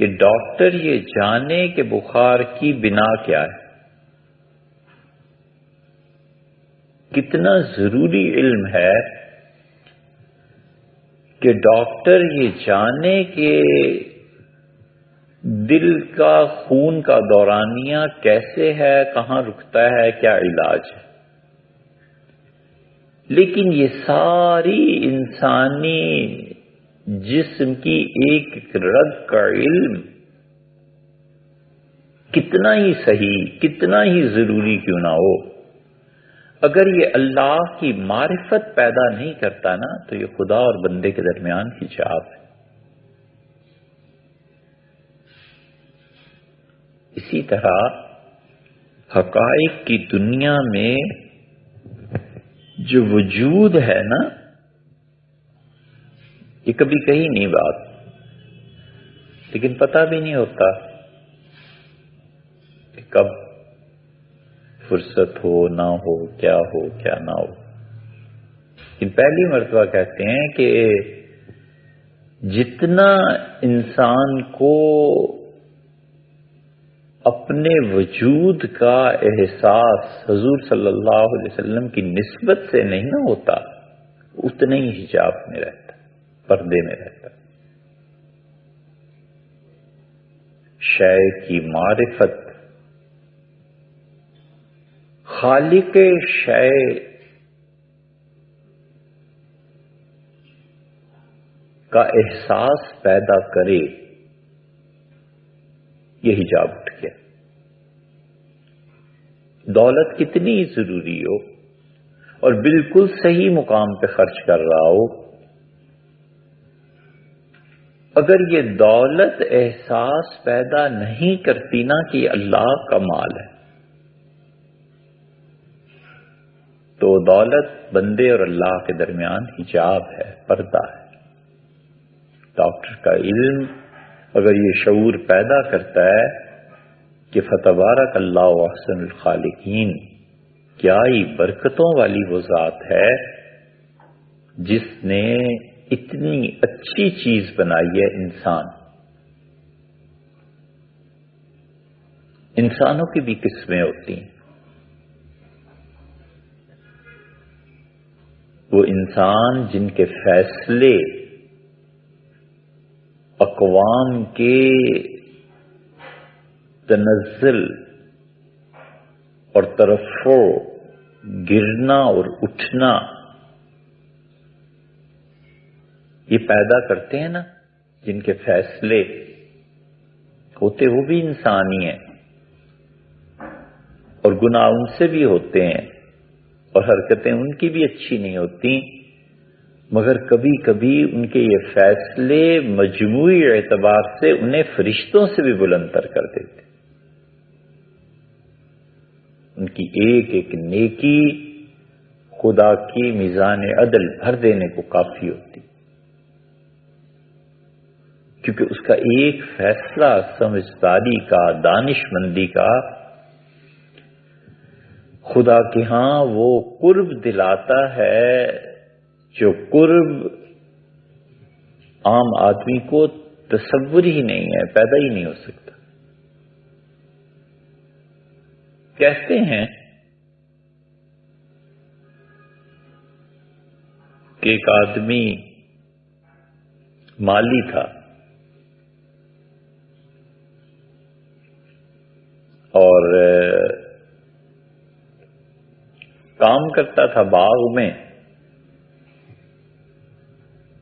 کہ ڈاکٹر یہ جانے کہ بخار کی بنا کیا ہے. کتنا ضروری علم ہے کہ ڈاکٹر یہ جانے کہ دل کا خون کا دورانیہ کیسے ہے، کہاں رکتا ہے، کیا علاج ہے. لیکن یہ ساری انسانی جسم کی ایک رگ کا علم کتنا ہی صحیح، کتنا ہی ضروری کیوں نہ ہو، اگر یہ اللہ کی معرفت پیدا نہیں کرتا نا تو یہ خدا اور بندے کے درمیان حجاب ہے. اسی طرح حقائق کی دنیا میں جو وجود ہے نا، یہ کبھی کہی نہیں بات، لیکن پتہ بھی نہیں ہوتا کہ کب فرصت ہو نہ ہو کیا نہ ہو. لیکن پہلی مرتبہ کہتے ہیں کہ جتنا انسان کو اپنے وجود کا احساس حضور صلی اللہ علیہ وسلم کی نسبت سے نہیں نہ ہوتا، اتنے ہی حجاب میں رہتا، پردے میں رہتا. شے کی معرفت، خالق شے کا احساس پیدا کرے، یہ حجاب اٹھ گیا. دولت کتنی ضروری ہو اور بالکل صحیح مقام پہ خرچ کر رہا ہو، اگر یہ دولت احساس پیدا نہیں کرتی نا کہ یہ اللہ کا مال ہے، تو دولت بندے اور اللہ کے درمیان حجاب ہے، پردہ ہے. ڈاکٹر کا علم اگر یہ شعور پیدا کرتا ہے کہ فتبارک اللہ احسن الخالقین، کیا ہی برکتوں والی وہ ذات ہے جس نے اتنی اچھی چیز بنائی ہے انسان. انسانوں کی بھی قسمیں ہوتی ہیں. وہ انسان جن کے فیصلے اقوام کے تنزل اور ترفع، گرنا اور اٹھنا یہ پیدا کرتے ہیں نا، جن کے فیصلے ہوتے وہ بھی انسان ہی ہیں، اور گناہ ان سے بھی ہوتے ہیں اور حرکتیں ان کی بھی اچھی نہیں ہوتی، مگر کبھی کبھی ان کے یہ فیصلے مجموعی اعتبار سے انہیں فرشتوں سے بھی بلند تر کر دیتے. ان کی ایک ایک نیکی خدا کی میزان عدل بھر دینے کو کافی ہوتی، کیونکہ اس کا ایک فیصلہ سمجھداری کا، دانش مندی کا، خدا کے ہاں وہ قرب دلاتا ہے جو قرب عام آدمی کو تصور ہی نہیں ہے، پیدا ہی نہیں ہو سکتا. کہتے ہیں کہ ایک آدمی مالی تھا اور کام کرتا تھا باغ میں.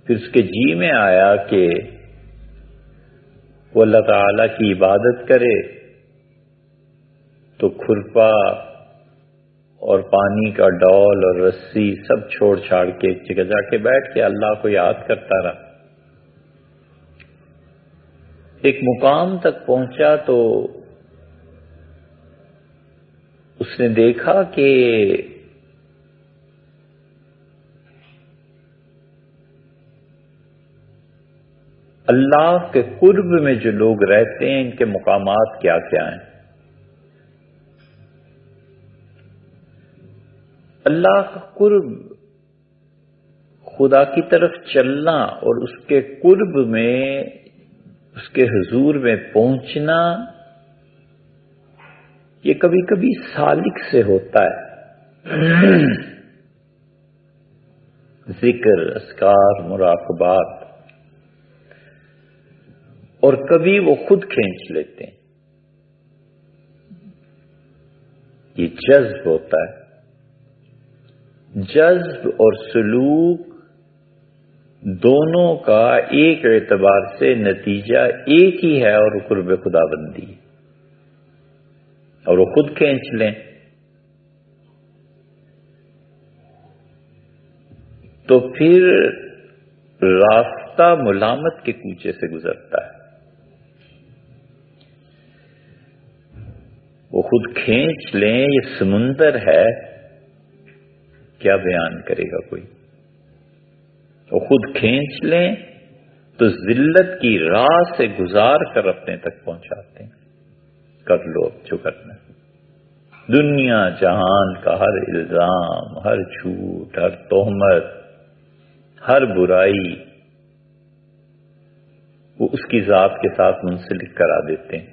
پھر اس کے جی میں آیا کہ وہ اللہ تعالی کی عبادت کرے تو کھرپا اور پانی کا ڈول اور رسی سب چھوڑ چھاڑ کے ایک جگہ جا کے بیٹھ کے اللہ کو یاد کرتا رہا. ایک مقام تک پہنچا تو اس نے دیکھا کہ اللہ کے قرب میں جو لوگ رہتے ہیں ان کے مقامات کیا کیا ہیں. اللہ کا قرب، خدا کی طرف چلنا اور اس کے قرب میں، اس کے حضور میں پہنچنا، یہ کبھی کبھی سالک سے ہوتا ہے. ذکر، اذکار، مراقبات، اور کبھی وہ خود کھینچ لیتے ہیں. یہ جذب ہوتا ہے. جذب اور سلوک دونوں کا ایک اعتبار سے نتیجہ ایک ہی ہے، اور قرب خدا بندی ہے، اور وہ خود کھینچ لیں تو پھر راستہ ملامت کے کوچے سے گزرتا ہے. وہ خود کھینچ لیں، یہ سمندر ہے، کیا بیان کرے گا کوئی. وہ خود کھینچ لیں تو ذلت کی راہ سے گزار کر اپنے تک پہنچاتے ہیں. کر لو اب جو کرنا ہے. دنیا جہان کا ہر الزام، ہر جھوٹ، ہر تہمت، ہر برائی وہ اس کی ذات کے ساتھ منسلک کرا دیتے ہیں۔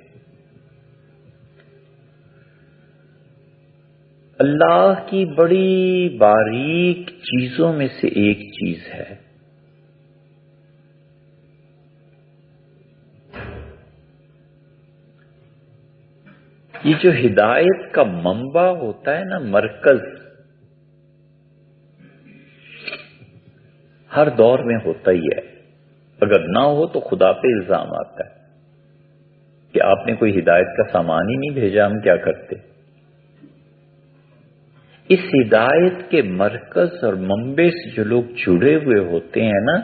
اللہ کی بڑی باریک چیزوں میں سے ایک چیز ہے یہ جو ہدایت کا منبع ہوتا ہے نا، مرکز، ہر دور میں ہوتا ہی ہے۔ اگر نہ ہو تو خدا پہ الزام آتا ہے کہ آپ نے کوئی ہدایت کا سامان ہی نہیں بھیجا، ہم کیا کرتے۔ اس ہدایت کے مرکز اور منبع سے جو لوگ جڑے ہوئے ہوتے ہیں نا،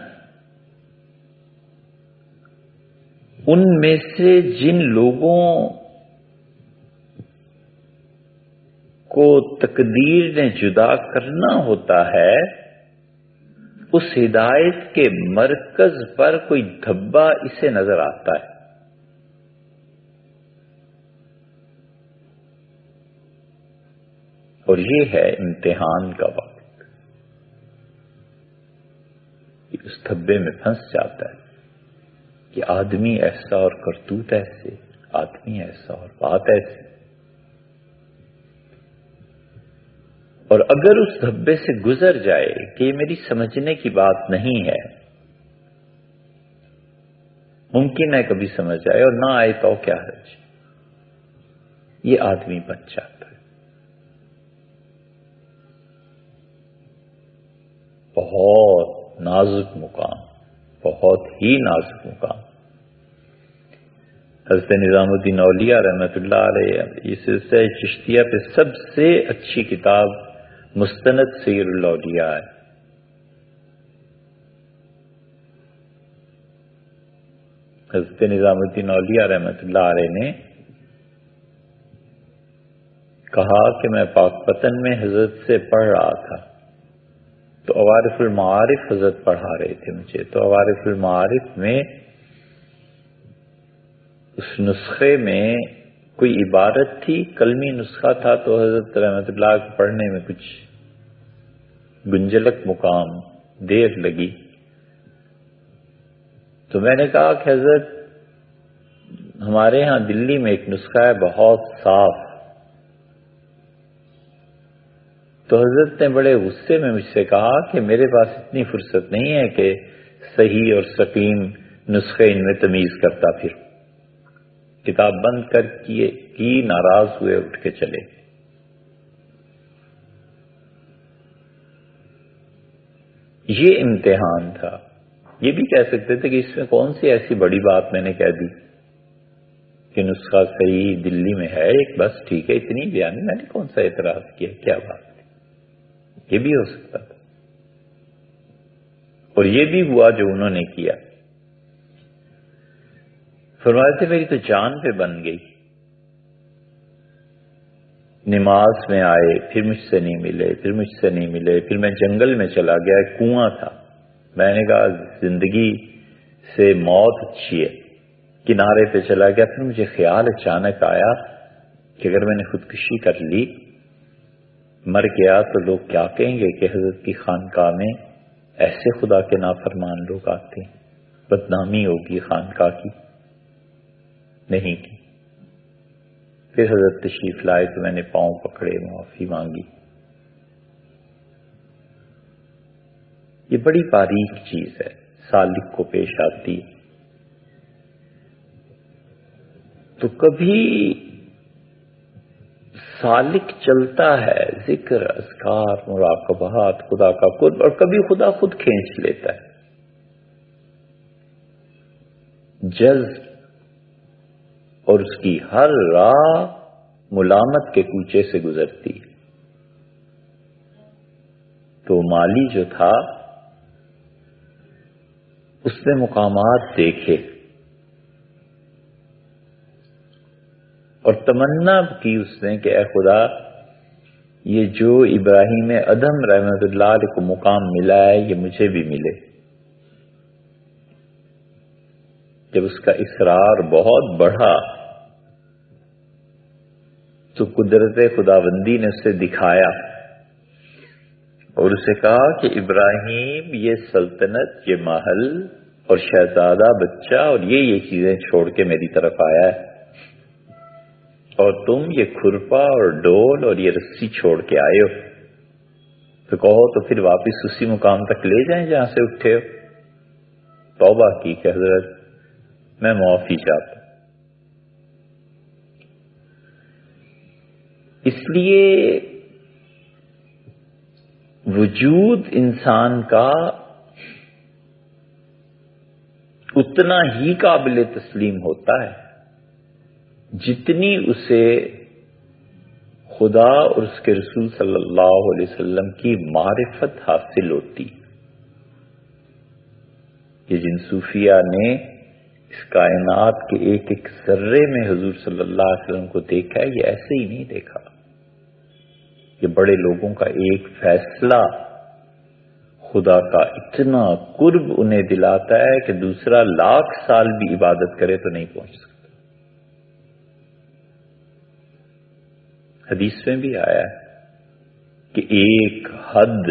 ان میں سے جن لوگوں کو تقدیر نے جدا کرنا ہوتا ہے، اس ہدایت کے مرکز پر کوئی دھبا اسے نظر آتا ہے۔ اور یہ ہے امتحان کا وقت، کہ اس دھبے میں پھنس جاتا ہے کہ آدمی ایسا اور کرتوت ایسے، آدمی ایسا اور بات ایسی۔ اور اگر اس دھبے سے گزر جائے کہ یہ میری سمجھنے کی بات نہیں ہے، ممکن ہے کبھی سمجھ آئے اور نہ آئے تو کیا حرج، یہ آدمی بچ جاتا ہے۔ بہت نازک مقام، بہت ہی نازک مقام۔ حضرت نظام الدین اولیاء رحمۃ اللہ علیہ، یہ سلسلہ چشتیہ پہ سب سے اچھی کتاب مستند سیر الاولیاء ہے۔ حضرت نظام الدین اولیاء رحمۃ اللہ علیہ نے کہا کہ میں پاک پتن میں حضرت سے پڑھ رہا تھا، تو عوارف المعارف حضرت پڑھا رہے تھے مجھے، تو عوارف المعارف میں اس نسخے میں کوئی عبارت تھی، کلمی نسخہ تھا، تو حضرت رحمۃ اللہ کو پڑھنے میں کچھ گنجلک مقام، دیر لگی۔ تو میں نے کہا کہ حضرت ہمارے ہاں دلی میں ایک نسخہ ہے بہت صاف۔ تو حضرت نے بڑے غصے میں مجھ سے کہا کہ میرے پاس اتنی فرصت نہیں ہے کہ صحیح اور سقیم نسخے ان میں تمیز کرتا پھر۔ کتاب بند کر کی ناراض ہوئے اٹھ کے چلے۔ یہ امتحان تھا۔ یہ بھی کہہ سکتے تھے کہ اس میں کون سی ایسی بڑی بات میں نے کہہ دی کہ نسخہ صحیح دلی میں ہے ایک، بس ٹھیک ہے، اتنی بیانی، میں نے کون سا اعتراض کیا، کیا بات ہے۔ یہ بھی ہو سکتا تھا، اور یہ بھی ہوا جو انہوں نے کیا۔ فرماتے تھے میری تو جان پہ بن گئی۔ نماز میں آئے، پھر مجھ سے نہیں ملے، پھر مجھ سے نہیں ملے، پھر میں جنگل میں چلا گیا، ایک کنواں تھا، میں نے کہا زندگی سے موت اچھی ہے، کنارے پہ چلا گیا۔ پھر مجھے خیال اچانک آیا کہ اگر میں نے خودکشی کر لی، مر گیا، تو لوگ کیا کہیں گے کہ حضرت کی خانقاہ میں ایسے خدا کے نافرمان لوگ آتے ہیں، بدنامی ہوگی خانقاہ کی۔ نہیں کی۔ پھر حضرت تشریف لائے تو میں نے پاؤں پکڑے، معافی مانگی۔ یہ بڑی باریک چیز ہے، سالک کو پیش آتی۔ تو کبھی سالک چلتا ہے ذکر، اذکار، مراقبات، خدا کا قرب، اور کبھی خدا خود کھینچ لیتا ہے، جذب، اور اس کی ہر راہ ملامت کے کوچے سے گزرتی۔ تو مالی جو تھا اس نے مقامات دیکھے اور تمنا کی اس نے کہ اے خدا، یہ جو ابراہیم ادھم رحمت اللہ علیہ کو مقام ملا ہے یہ مجھے بھی ملے۔ جب اس کا اصرار بہت بڑھا تو قدرت خداوندی نے اسے دکھایا اور اسے کہا کہ ابراہیم یہ سلطنت، یہ محل اور شہزادہ بچہ اور یہ چیزیں چھوڑ کے میری طرف آیا ہے، اور تم یہ کھرپا اور ڈول اور یہ رسی چھوڑ کے آئے ہو، تو کہو تو پھر واپس اسی مقام تک لے جائیں جہاں سے اٹھے ہو۔ توبہ کی کہ حضرت میں معافی چاہتا ہوں۔ اس لیے وجود انسان کا اتنا ہی قابل تسلیم ہوتا ہے جتنی اسے خدا اور اس کے رسول صلی اللہ علیہ وسلم کی معرفت حاصل ہوتی۔ یہ جن صوفیاء نے اس کائنات کے ایک ایک ذرے میں حضور صلی اللہ علیہ وسلم کو دیکھا ہے، یہ ایسے ہی نہیں دیکھا۔ یہ بڑے لوگوں کا ایک فیصلہ خدا کا اتنا قرب انہیں دلاتا ہے کہ دوسرا 1,00,000 سال بھی عبادت کرے تو نہیں پہنچ سکتا۔ حدیث میں بھی آیا ہے کہ ایک حد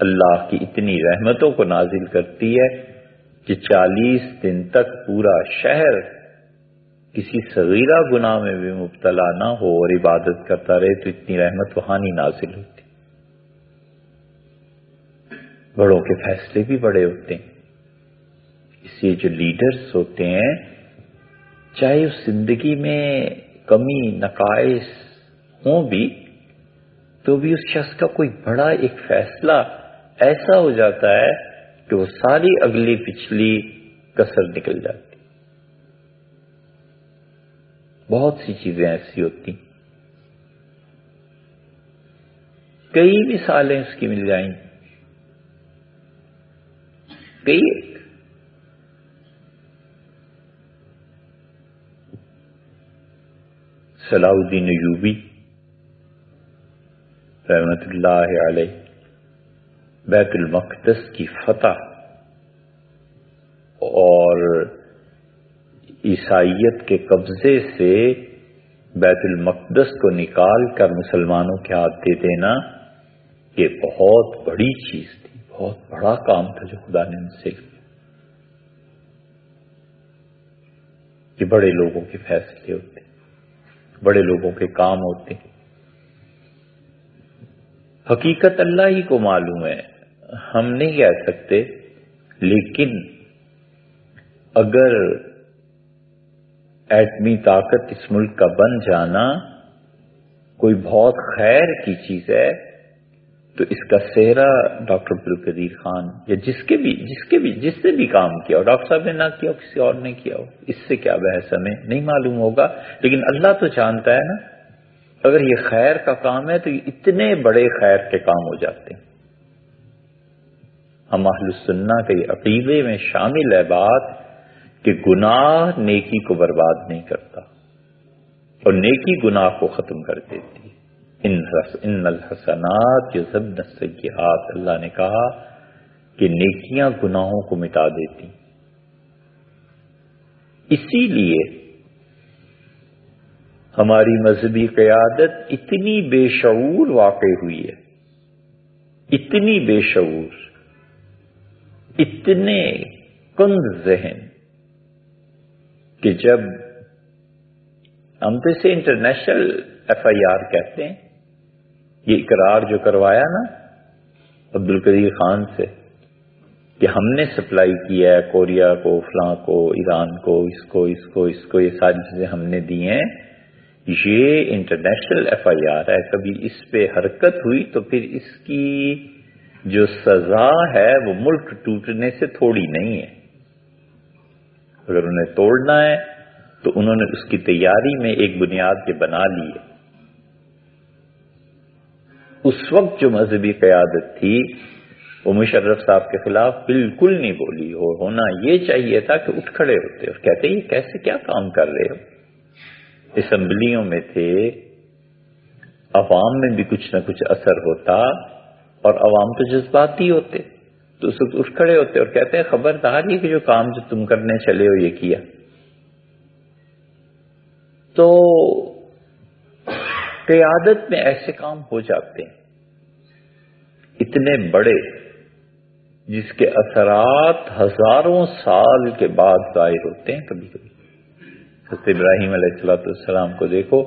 اللہ کی اتنی رحمتوں کو نازل کرتی ہے کہ 40 دن تک پورا شہر کسی صغیرہ گناہ میں بھی مبتلا نہ ہو اور عبادت کرتا رہے تو اتنی رحمت وہاں نہیں نازل ہوتی۔ بڑوں کے فیصلے بھی بڑے ہوتے ہیں، اس لیے جو لیڈرز ہوتے ہیں چاہے اس زندگی میں کمی نقائص ہوں بھی تو بھی اس شخص کا کوئی بڑا ایک فیصلہ ایسا ہو جاتا ہے کہ وہ ساری اگلی پچھلی کسر نکل جاتی۔ بہت سی چیزیں ایسی ہوتی، کئی مثالیں اس کی مل جائیں، کئی۔ صلاح الدین ایوبی رحمت اللہ علیہ بیت المقدس کی فتح اور عیسائیت کے قبضے سے بیت المقدس کو نکال کر مسلمانوں کے ہاتھ دے دینا، یہ بہت بڑی چیز تھی، بہت بڑا کام تھا جو خدا نے ان سے کیا۔ یہ بڑے لوگوں کے فیصلے ہوتے، بڑے لوگوں کے کام ہوتے۔ حقیقت اللہ ہی کو معلوم ہے، ہم نہیں کہہ سکتے، لیکن اگر ایٹمی طاقت اس ملک کا بن جانا کوئی بہت خیر کی چیز ہے تو اس کا سہرا ڈاکٹر عبدالقدیر خان یا جس نے بھی کام کیا ہو، ڈاکٹر صاحب نے نہ کیا ہو، کسی اور نے کیا ہو، اس سے کیا بحث ہمیں نہیں معلوم ہوگا، لیکن اللہ تو جانتا ہے نا۔ اگر یہ خیر کا کام ہے تو یہ اتنے بڑے خیر کے کام ہو جاتے ہیں۔ ہم اہل السنہ کے عقیدے میں شامل ہے بات کہ گناہ نیکی کو برباد نہیں کرتا اور نیکی گناہ کو ختم کر دیتی۔ ان الحسنات یذهبن السیئات، اللہ نے کہا کہ نیکیاں گناہوں کو مٹا دیتی۔ اسی لیے ہماری مذہبی قیادت اتنی بے شعور واقع ہوئی ہے، اتنی بے شعور، اتنے کند ذہن کہ جب ہم تو اسے انٹرنیشنل FIR کہتے ہیں، یہ اقرار جو کروایا نا عبدالقدیر خان سے کہ ہم نے سپلائی کیا ہے کوریا کو، فلاں کو، ایران کو، اس کو یہ ساری چیزیں ہم نے دی ہیں، یہ انٹرنیشنل FIR ہے۔ کبھی اس پہ حرکت ہوئی تو پھر اس کی جو سزا ہے وہ ملک ٹوٹنے سے تھوڑی نہیں ہے۔ اگر انہیں توڑنا ہے تو انہوں نے اس کی تیاری میں ایک بنیاد کے بنا لی ہے۔ اس وقت جو مذہبی قیادت تھی وہ مشرف صاحب کے خلاف بالکل نہیں بولی، اور ہونا یہ چاہیے تھا کہ اٹھ کھڑے ہوتے اور کہتے یہ کیسے کیا کام کر رہے ہو۔ اسمبلیوں میں تھے، عوام میں بھی کچھ نہ کچھ اثر ہوتا اور عوام تو جذباتی ہوتے، تو اس وقت اٹھ کھڑے ہوتے اور کہتے ہیں خبردار یہ کہ جو کام جو تم کرنے چلے ہو یہ کیا۔ تو قیادت میں ایسے کام ہو جاتے ہیں اتنے بڑے جس کے اثرات ہزاروں سال کے بعد ظاہر ہوتے ہیں. کبھی کبھی حضرت ابراہیم علیہ السلام کو دیکھو،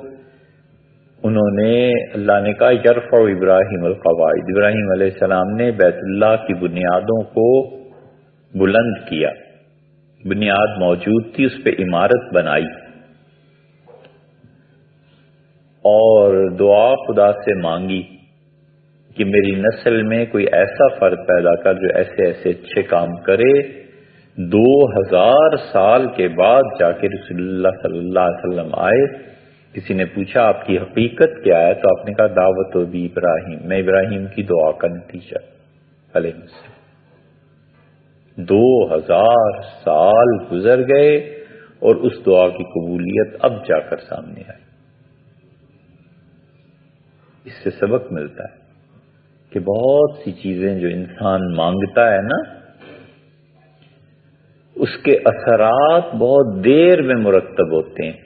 انہوں نے، اللہ نے کہا یرفع ابراہیم القواعد، ابراہیم علیہ السلام نے بیت اللہ کی بنیادوں کو بلند کیا، بنیاد موجود تھی، اس پہ عمارت بنائی اور دعا خدا سے مانگی کہ میری نسل میں کوئی ایسا فرد پیدا کر جو ایسے ایسے اچھے کام کرے. 2000 سال کے بعد جا کے رسول اللہ صلی اللہ علیہ وسلم آئے. کسی نے پوچھا آپ کی حقیقت کیا ہے، تو آپ نے کہا دعوت و بھی ابراہیم، میں ابراہیم کی دعا کا نتیجہ علیہ السلام. 2000 سال گزر گئے اور اس دعا کی قبولیت اب جا کر سامنے آئی. اس سے سبق ملتا ہے کہ بہت سی چیزیں جو انسان مانگتا ہے نا، اس کے اثرات بہت دیر میں مرتب ہوتے ہیں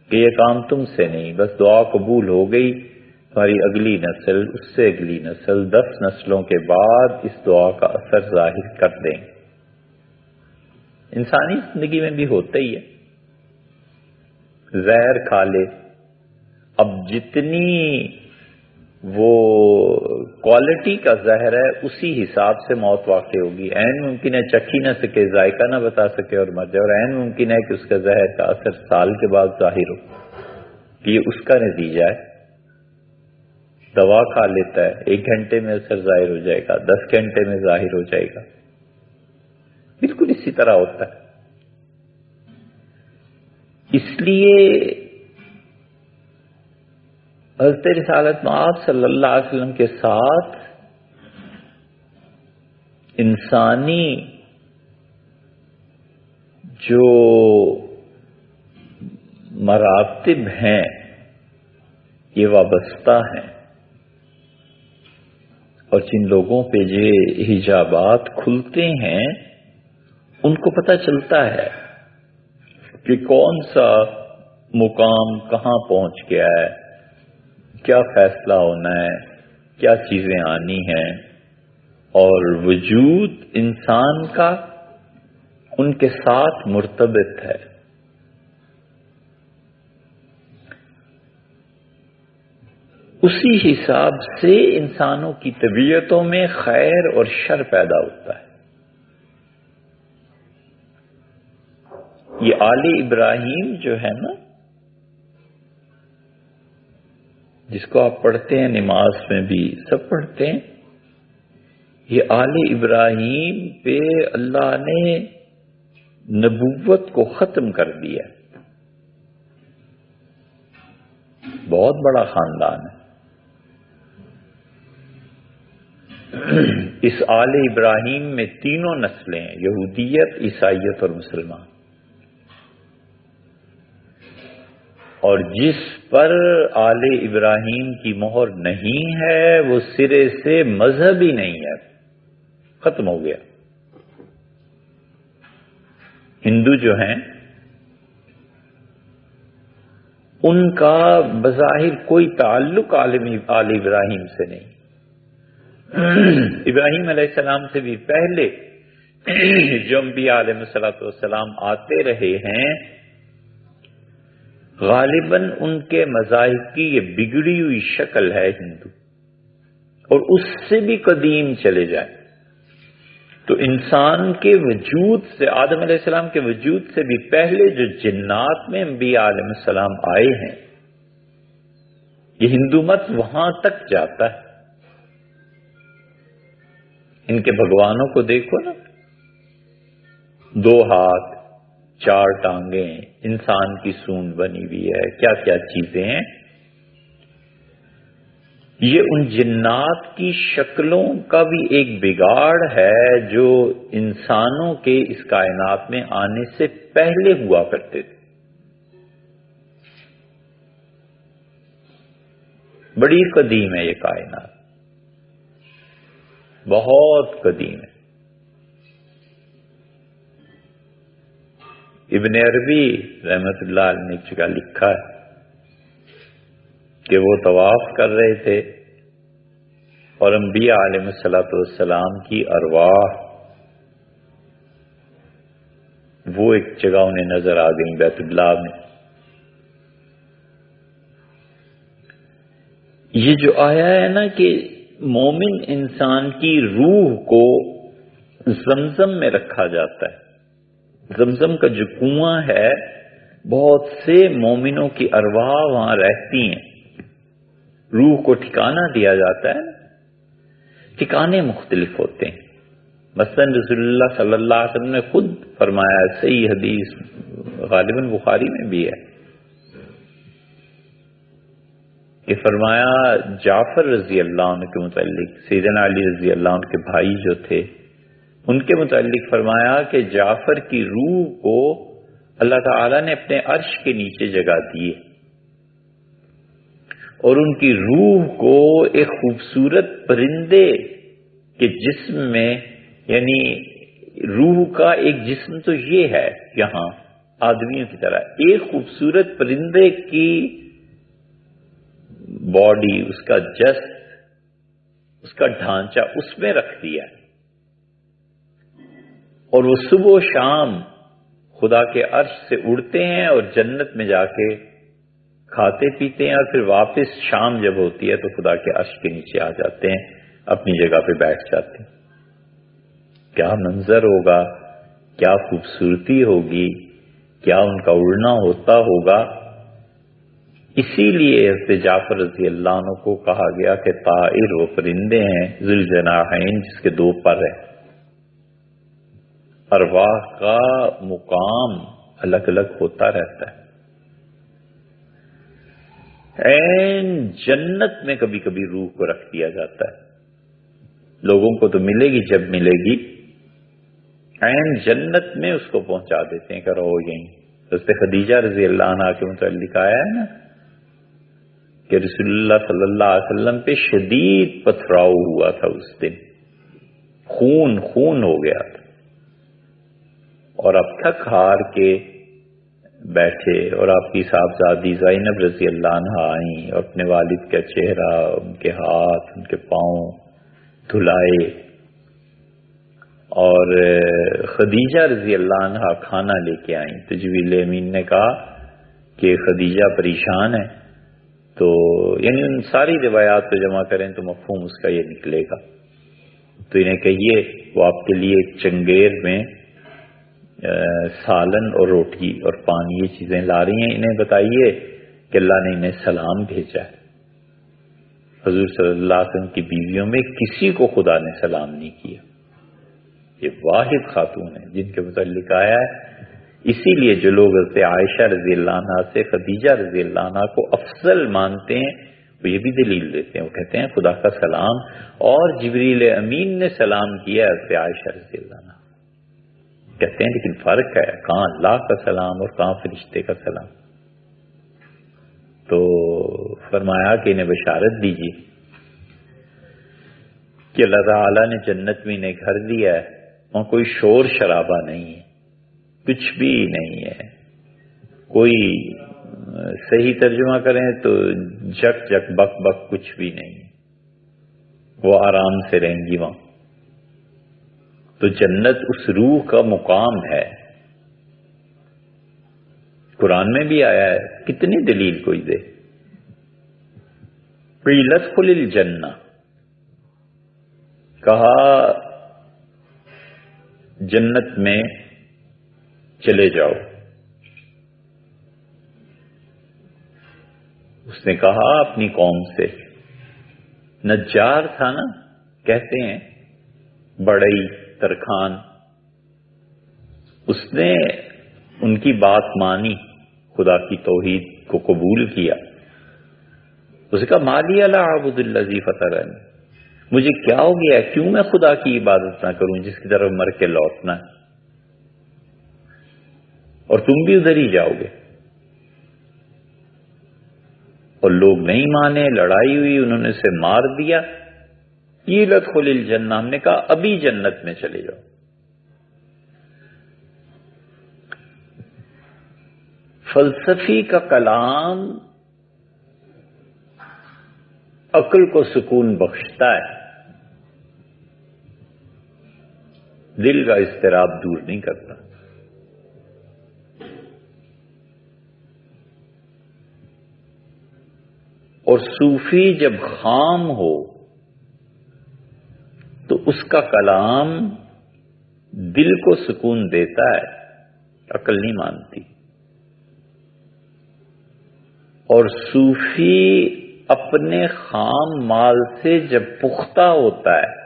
کہ یہ کام تم سے نہیں، بس دعا قبول ہو گئی، تمہاری اگلی نسل، اس سے اگلی نسل، 10 نسلوں کے بعد اس دعا کا اثر ظاہر کر دیں. انسانی زندگی میں بھی ہوتا ہی ہے. زہر کھا لے، اب جتنی وہ کوالٹی کا زہر ہے اسی حساب سے موت واقع ہوگی. عین ممکن ہے چکھی نہ سکے، ذائقہ نہ بتا سکے اور مر جائے، اور عین ممکن ہے کہ اس کا زہر کا اثر سال کے بعد ظاہر ہو. یہ اس کا نتیجہ ہے. دوا کھا لیتا ہے، 1 گھنٹے میں اثر ظاہر ہو جائے گا، 10 گھنٹے میں ظاہر ہو جائے گا. بالکل اسی طرح ہوتا ہے. اس لیے حضرت رسالت مآب صلی اللہ علیہ وسلم کے ساتھ انسانی جو مراتب ہیں یہ وابستہ ہیں، اور جن لوگوں پہ یہ حجابات کھلتے ہیں ان کو پتہ چلتا ہے کہ کون سا مقام کہاں پہنچ گیا ہے، کیا فیصلہ ہونا ہے، کیا چیزیں آنی ہیں، اور وجود انسان کا ان کے ساتھ مرتبط ہے. اسی حساب سے انسانوں کی طبیعتوں میں خیر اور شر پیدا ہوتا ہے. یہ آل ابراہیم جو ہے نا، جس کو آپ پڑھتے ہیں نماز میں بھی سب پڑھتے ہیں، یہ آل ابراہیم پہ اللہ نے نبوت کو ختم کر دیا. بہت بڑا خاندان ہے. اس آل ابراہیم میں تینوں نسلیں ہیں، یہودیت، عیسائیت اور مسلمان. اور جس پر آل ابراہیم کی مہر نہیں ہے وہ سرے سے مذہب ہی نہیں ہے، ختم ہو گیا. ہندو جو ہیں ان کا بظاہر کوئی تعلق آل ابراہیم سے نہیں. ابراہیم علیہ السلام سے بھی پہلے جو انبیاء علیہ السلام آتے رہے ہیں، غالباً ان کے مذاہب کی یہ بگڑی ہوئی شکل ہے ہندو، اور اس سے بھی قدیم چلے جائیں تو انسان کے وجود سے، آدم علیہ السلام کے وجود سے بھی پہلے جو جنات میں انبیاء علیہ السلام آئے ہیں، یہ ہندو مت وہاں تک جاتا ہے. ان کے بھگوانوں کو دیکھو نا، 2 ہاتھ، 4 ٹانگیں، انسان کی سونڈ بنی ہوئی ہے، کیا کیا چیزیں ہیں. یہ ان جنات کی شکلوں کا بھی ایک بگاڑ ہے جو انسانوں کے اس کائنات میں آنے سے پہلے ہوا کرتے تھے. بڑی قدیم ہے یہ کائنات، بہت قدیم ہے. ابن عربی رحمت اللہ علیہ نے ایک جگہ لکھا ہے کہ وہ طواف کر رہے تھے اور انبیاء علیہ الصلوۃ والسلام کی ارواح وہ ایک جگہ انہیں نظر آ گئی بیت اللہ میں. یہ جو آیا ہے نا کہ مومن انسان کی روح کو زمزم میں رکھا جاتا ہے. زمزم کا جو کنواں ہے بہت سے مومنوں کی ارواح وہاں رہتی ہیں. روح کو ٹھکانہ دیا جاتا ہے. ٹھکانے مختلف ہوتے ہیں. مثلا رسول اللہ صلی اللہ علیہ وسلم نے خود فرمایا, صحیح حدیث غالباً بخاری میں بھی ہے, کہ فرمایا جعفر رضی اللہ عنہ کے متعلق, سیدنا علی رضی اللہ عنہ کے بھائی جو تھے ان کے متعلق فرمایا کہ جعفر کی روح کو اللہ تعالیٰ نے اپنے عرش کے نیچے جگہ دی اور ان کی روح کو ایک خوبصورت پرندے کے جسم میں, یعنی روح کا ایک جسم تو یہ ہے یہاں آدمیوں کی طرح, ایک خوبصورت پرندے کی باڈی, اس کا جسم, اس کا ڈھانچہ اس میں رکھ دیا اور وہ صبح و شام خدا کے عرش سے اڑتے ہیں اور جنت میں جا کے کھاتے پیتے ہیں, اور پھر واپس شام جب ہوتی ہے تو خدا کے عرش کے نیچے آ جاتے ہیں, اپنی جگہ پہ بیٹھ جاتے ہیں. کیا منظر ہوگا, کیا خوبصورتی ہوگی, کیا ان کا اڑنا ہوتا ہوگا. اسی لیے حضرت جعفر رضی اللہ عنہ کو کہا گیا کہ طائر وہ پرندے ہیں ذوالجناحین جس کے 2 پر ہیں. ارواح کا مقام الگ الگ ہوتا رہتا ہے. عین جنت میں کبھی کبھی روح کو رکھ دیا جاتا ہے. لوگوں کو تو ملے گی جب ملے گی, عین جنت میں اس کو پہنچا دیتے ہیں کہ رہو یہیں. حضرت خدیجہ رضی اللہ عنہا کے متعلق آیا ہے نا کہ رسول اللہ صلی اللہ علیہ وسلم پہ شدید پتھراؤ ہوا تھا, اس دن خون خون ہو گیا تھا, اور اب تک ہار کے بیٹھے, اور آپ کی صاحبزادی زینب رضی اللہ عنہا آئیں اور اپنے والد کا چہرہ, ان کے ہاتھ, ان کے پاؤں دھلائے, اور خدیجہ رضی اللہ عنہا کھانا لے کے آئیں. تو جبریل امین نے کہا کہ خدیجہ پریشان ہے, تو یعنی ان ساری روایات کو جمع کریں تو مفہوم اس کا یہ نکلے گا. تو انہیں کہیے وہ آپ کے لیے ایک چنگیر میں سالن اور روٹی اور پانی یہ چیزیں لا رہی ہیں. انہیں بتائیے کہ اللہ نے انہیں سلام بھیجا ہے. حضور صلی اللہ علیہ وسلم کی بیویوں میں کسی کو خدا نے سلام نہیں کیا. یہ واحد خاتون ہیں جن کے متعلق آیا ہے. اسی لیے جو لوگ حضرت عائشہ رضی اللہ عنہا سے خدیجہ رضی اللہ عنہا کو افضل مانتے ہیں وہ یہ بھی دلیل دیتے ہیں. وہ کہتے ہیں خدا کا سلام, اور جبریل امین نے سلام کیا حضرت عائشہ رضی اللہ عنہا. کہتے ہیں لیکن فرق ہے, کہاں اللہ کا سلام اور کہاں فرشتے کا سلام. تو فرمایا کہ انہیں بشارت دیجیے کہ اللہ تعالیٰ نے جنت میں انہیں گھر دیا ہے, وہاں کوئی شور شرابہ نہیں ہے, کچھ بھی نہیں ہے. کوئی صحیح ترجمہ کریں تو جک جک بک بک کچھ بھی نہیں ہے. وہ آرام سے رہیں گی وہاں. تو جنت اس روح کا مقام ہے. قرآن میں بھی آیا ہے, کتنی دلیل کوئی دے. قیل ادخل الجنہ, کہا جنت میں چلے جاؤ. اس نے کہا اپنی قوم سے, نجار تھا نا, کہتے ہیں بڑئی ترخان, اس نے ان کی بات مانی, خدا کی توحید کو قبول کیا. اس نے کہا مالی الا اعبد الذی فطرنی, مجھے کیا ہو گیا, کیوں میں خدا کی عبادت نہ کروں جس کی طرف مر کے لوٹنا ہے, اور تم بھی ادھر ہی جاؤ گے. اور لوگ نہیں مانے, لڑائی ہوئی, انہوں نے اسے مار دیا. قیل ادخل الجنہ, ہم نے کہا ابھی جنت میں چلے جاؤ. فلسفی کا کلام عقل کو سکون بخشتا ہے، دل کا اضطراب دور نہیں کرتا۔ اور صوفی جب خام ہو تو اس کا کلام دل کو سکون دیتا ہے، عقل نہیں مانتی۔ اور صوفی اپنے خام مال سے جب پختہ ہوتا ہے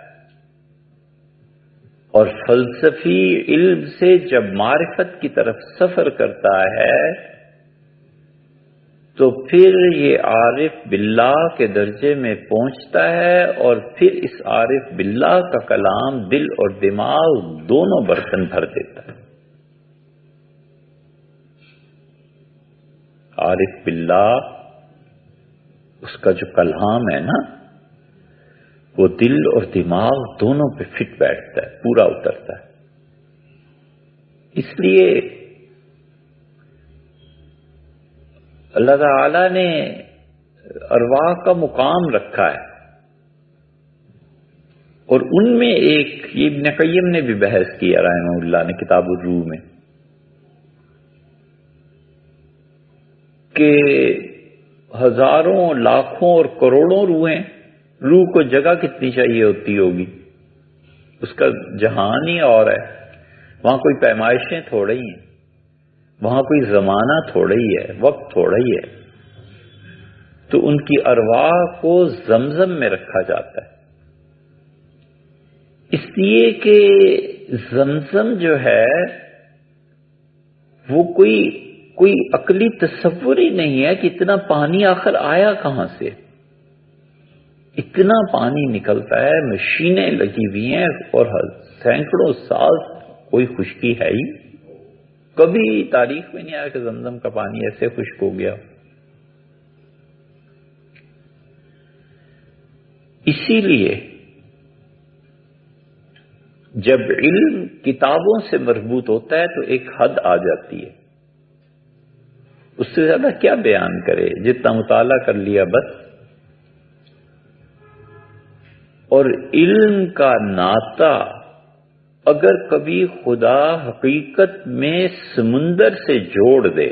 اور فلسفی علم سے جب معرفت کی طرف سفر کرتا ہے تو پھر یہ عارف باللہ کے درجے میں پہنچتا ہے، اور پھر اس عارف باللہ کا کلام دل اور دماغ دونوں برتن بھر دیتا ہے۔ عارف باللہ اس کا جو کلام ہے نا، وہ دل اور دماغ دونوں پہ فٹ بیٹھتا ہے، پورا اترتا ہے۔ اس لیے اللہ تعالی نے ارواح کا مقام رکھا ہے، اور ان میں ایک، یہ ابن قیم نے بھی بحث کیا رحمہ اللہ نے کتاب الروح میں، کہ ہزاروں لاکھوں اور کروڑوں روحیں، روح کو جگہ کتنی چاہیے ہوتی ہوگی، اس کا جہان ہی اور ہے، وہاں کوئی پیمائشیں تھوڑی ہیں، وہاں کوئی زمانہ تھوڑا ہی ہے، وقت تھوڑا ہی ہے، تو ان کی ارواح کو زمزم میں رکھا جاتا ہے، اس لیے کہ زمزم جو ہے وہ کوئی عقلی تصور ہی نہیں ہے کہ اتنا پانی آخر آیا کہاں سے، اتنا پانی نکلتا ہے، مشینیں لگی ہوئی ہیں، اور سینکڑوں سال کوئی خشکی ہے ہی، کبھی تاریخ میں نہیں آیا کہ زمزم کا پانی ایسے خشک ہو گیا۔ اسی لیے جب علم کتابوں سے مربوط ہوتا ہے تو ایک حد آ جاتی ہے، اس سے زیادہ کیا بیان کرے، جتنا مطالعہ کر لیا بس۔ اور علم کا ناطہ اگر کبھی خدا حقیقت میں سمندر سے جوڑ دے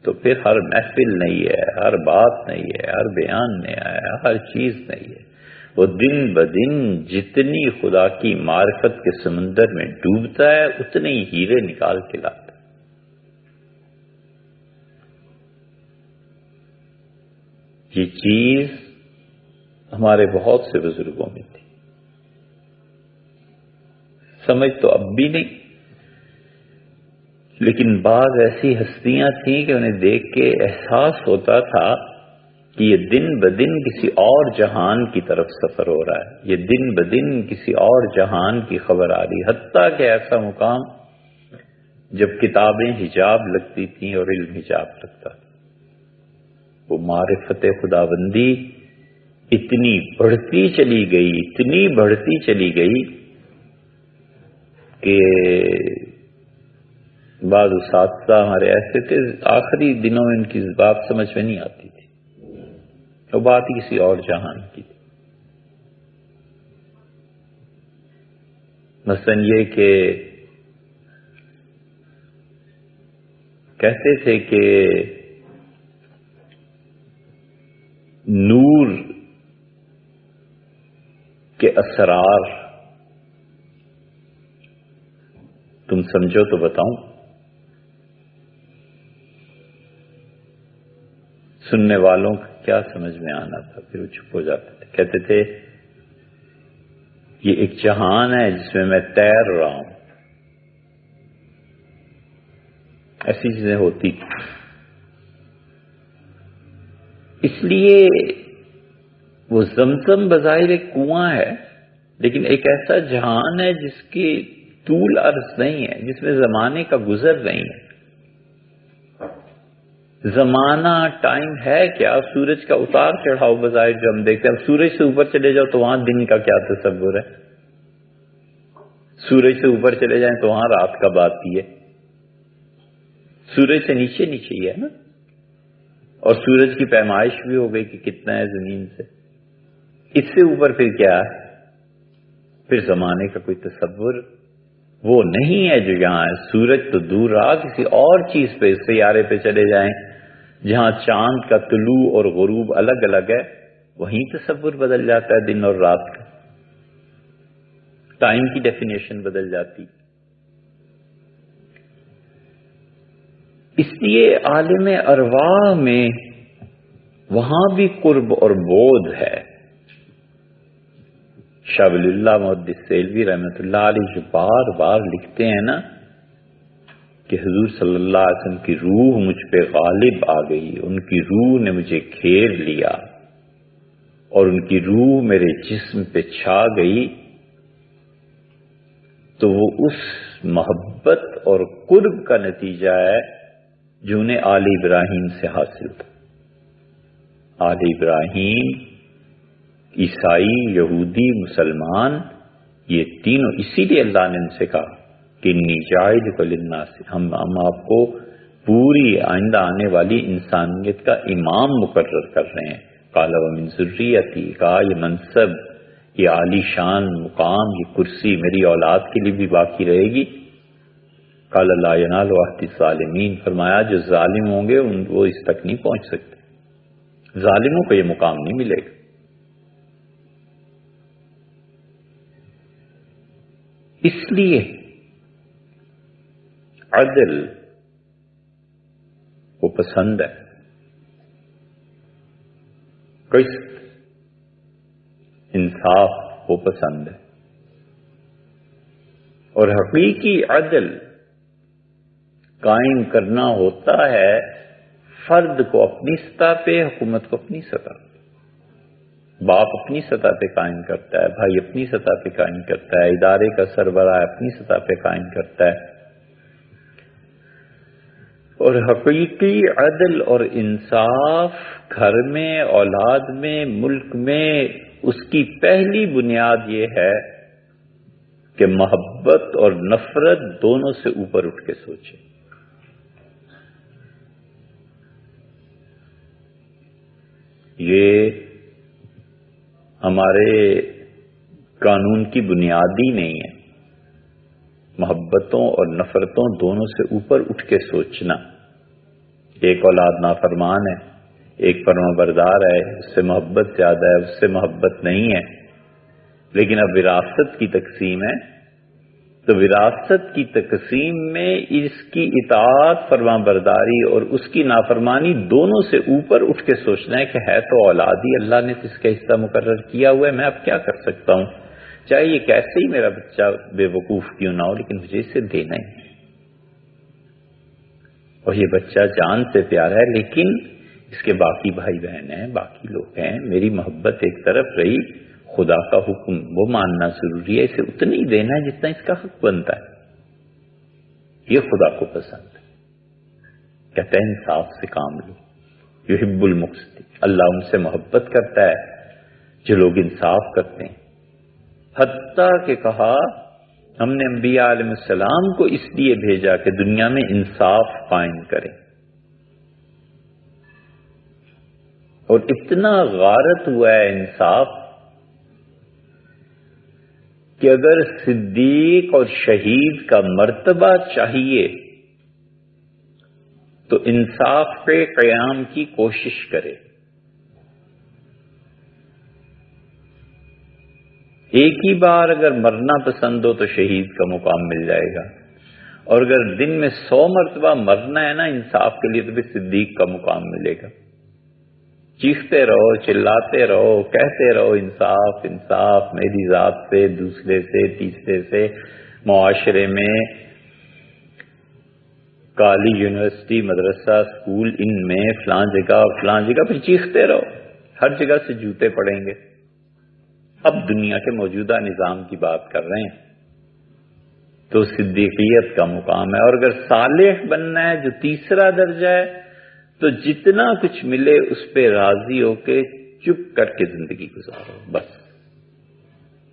تو پھر ہر محفل نہیں ہے، ہر بات نہیں ہے، ہر بیان نہیں ہے، ہر چیز نہیں ہے، وہ دن بدن جتنی خدا کی معرفت کے سمندر میں ڈوبتا ہے اتنے ہی ہیرے نکال کے لاتا ہے۔ یہ چیز ہمارے بہت سے بزرگوں میں تھی، سمجھ تو اب بھی نہیں، لیکن بعض ایسی ہستیاں تھیں کہ انہیں دیکھ کے احساس ہوتا تھا کہ یہ دن بدن کسی اور جہان کی طرف سفر ہو رہا ہے، یہ دن بدن کسی اور جہان کی خبر آ رہی، حتیٰ کہ ایسا مقام جب کتابیں حجاب لگتی تھیں اور علم حجاب لگتا تھا، وہ معرفت خداوندی اتنی بڑھتی چلی گئی، اتنی بڑھتی چلی گئی کہ بعض اساتذہ ہمارے ایسے تھے آخری دنوں میں ان کی بات سمجھ میں نہیں آتی تھی، وہ بات ہی کسی اور جہان کی تھی۔ مثلا یہ کہ کہتے تھے کہ نور کے اسرار تم سمجھو تو بتاؤں، سننے والوں کا کیا سمجھ میں آنا تھا، پھر وہ چپ ہو جاتے تھے، کہتے تھے یہ ایک جہان ہے جس میں میں تیر رہا ہوں، ایسی چیزیں ہوتی تھیں۔ اس لیے وہ زمزم بظاہر ایک کنواں ہے، لیکن ایک ایسا جہان ہے جس کی طول عرض نہیں ہے، جس میں زمانے کا گزر نہیں ہے۔ زمانہ ٹائم ہے کیا؟ سورج کا اتار چڑھاؤ بظاہر جو ہم دیکھتے ہیں، اب سورج سے اوپر چلے جاؤ تو وہاں دن کا کیا تصور ہے، سورج سے اوپر چلے جائیں تو وہاں رات کا باتی ہے، سورج سے نیچے نیچے ہی ہے نا، اور سورج کی پیمائش بھی ہو گئی کہ کتنا ہے زمین سے. اس سے اوپر پھر کیا ہے؟ پھر زمانے کا کوئی تصور وہ نہیں ہے جو یہاں ہے. سورج تو دور رہا، کسی اور چیز پہ، اس سیارے پہ چلے جائیں جہاں چاند کا طلوع اور غروب الگ الگ ہے، وہیں تصور بدل جاتا ہے دن اور رات کا، ٹائم کی ڈیفینیشن بدل جاتی. اس لیے عالم ارواح میں وہاں بھی قرب اور بود ہے. شاہ ولی اللہ محدث سیلوی رحمۃ اللہ علیہ جو بار بار لکھتے ہیں نا کہ حضور صلی اللہ علیہ وسلم کی روح مجھ پہ غالب آ گئی، ان کی روح نے مجھے گھیر لیا اور ان کی روح میرے جسم پہ چھا گئی، تو وہ اس محبت اور قرب کا نتیجہ ہے جو انہیں آل ابراہیم سے حاصل تھا. آل ابراہیم، عیسائی، یہودی، مسلمان، یہ تینوں، اسی لیے اللہ نے ان سے کہا کہ انی جاعلک للناس، ہم آپ کو پوری آئندہ آنے والی انسانیت کا امام مقرر کر رہے ہیں. قال ومن ذریتی، کہا یہ منصب، یہ عالی شان مقام، یہ کرسی میری اولاد کے لیے بھی باقی رہے گی. قال لا ینال عہد الظالمین، فرمایا جو ظالم ہوں گے وہ اس تک نہیں پہنچ سکتے، ظالموں کو یہ مقام نہیں ملے گا. اس لیے عدل وہ پسند ہے، قسط، انصاف وہ پسند ہے. اور حقیقی عدل قائم کرنا ہوتا ہے فرد کو اپنی سطح پہ، حکومت کو اپنی سطح پہ. باپ اپنی سطح پہ قائم کرتا ہے، بھائی اپنی سطح پہ قائم کرتا ہے، ادارے کا سربراہ اپنی سطح پہ قائم کرتا ہے. اور حقیقی عدل اور انصاف گھر میں، اولاد میں، ملک میں، اس کی پہلی بنیاد یہ ہے کہ محبت اور نفرت دونوں سے اوپر اٹھ کے سوچے. یہ ہمارے قانون کی بنیاد ہی نہیں ہے. محبتوں اور نفرتوں دونوں سے اوپر اٹھ کے سوچنا. ایک اولاد نافرمان ہے، ایک فرما بردار ہے، اس سے محبت زیادہ ہے، اس سے محبت نہیں ہے. لیکن اب وراثت کی تقسیم ہے تو وراثت کی تقسیم میں اس کی اطاعت، فرما برداری اور اس کی نافرمانی دونوں سے اوپر اٹھ کے سوچنا ہے کہ ہے تو اولاد ہی، اللہ نے اس کا حصہ مقرر کیا ہوا ہے، میں اب کیا کر سکتا ہوں، چاہے یہ کیسے ہی میرا بچہ بے وقوف کیوں نہ ہو، لیکن مجھے اسے دینا ہی. اور یہ بچہ جان سے پیارا ہے، لیکن اس کے باقی بھائی بہن ہیں، باقی لوگ ہیں، میری محبت ایک طرف رہی، خدا کا حکم وہ ماننا ضروری ہے، اسے اتنا ہی دینا ہے جتنا اس کا حق بنتا ہے. یہ خدا کو پسند ہے. کہتا ہے انصاف سے کام لو، یحب المقسطین، اللہ ان سے محبت کرتا ہے جو لوگ انصاف کرتے ہیں. حتیٰ کہ کہا ہم نے انبیاء علیہ السلام کو اس لیے بھیجا کہ دنیا میں انصاف قائم کریں. اور اتنا غارت ہوا ہے انصاف کہ اگر صدیق اور شہید کا مرتبہ چاہیے تو انصاف پہ قیام کی کوشش کرے. ایک ہی بار اگر مرنا پسند ہو تو شہید کا مقام مل جائے گا، اور اگر دن میں 100 مرتبہ مرنا ہے نا انصاف کے لیے تو پھر صدیق کا مقام ملے گا. چیختے رہو، چلاتے رہو، کہتے رہو انصاف انصاف، میری ذات سے، دوسرے سے، تیسرے سے، معاشرے میں، کالج، یونیورسٹی، مدرسہ، اسکول، ان میں، فلاں جگہ، پھر چیختے رہو، ہر جگہ سے جوتے پڑیں گے. اب دنیا کے موجودہ نظام کی بات کر رہے ہیں تو صدیقیت کا مقام ہے. اور اگر صالح بننا ہے جو تیسرا درجہ ہے تو جتنا کچھ ملے اس پہ راضی ہو کے چپ کر کے زندگی گزارو بس.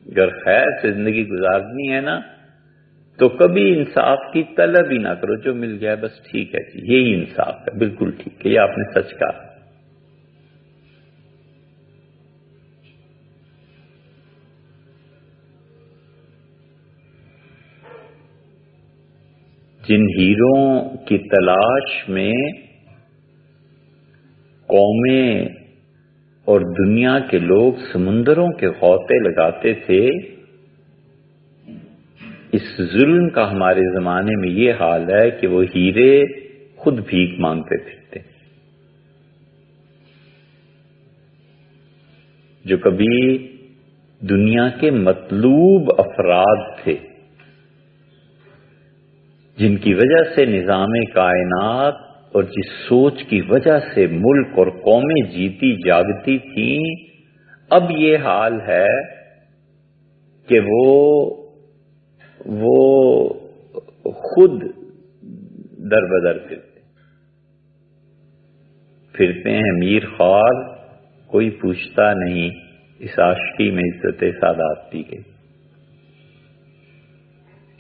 اگر خیر سے زندگی گزارنی ہے نا تو کبھی انصاف کی طلب ہی نہ کرو، جو مل جائے بس ٹھیک ہے جی، یہی انصاف ہے، بالکل ٹھیک ہے، یہ آپ نے سچ کہا. جن ہیروں کی تلاش میں قومیں اور دنیا کے لوگ سمندروں کے غوطے لگاتے تھے، اس ظلم کا ہمارے زمانے میں یہ حال ہے کہ وہ ہیرے خود بھیک مانگتے پھرتے، جو کبھی دنیا کے مطلوب افراد تھے، جن کی وجہ سے نظام کائنات اور جس سوچ کی وجہ سے ملک اور قومیں جیتی جاگتی تھیں، اب یہ حال ہے کہ وہ خود در بدر پھرتے ہیں میر خوار، کوئی پوچھتا نہیں، اس آشتی میں عزت سادات پی گئی۔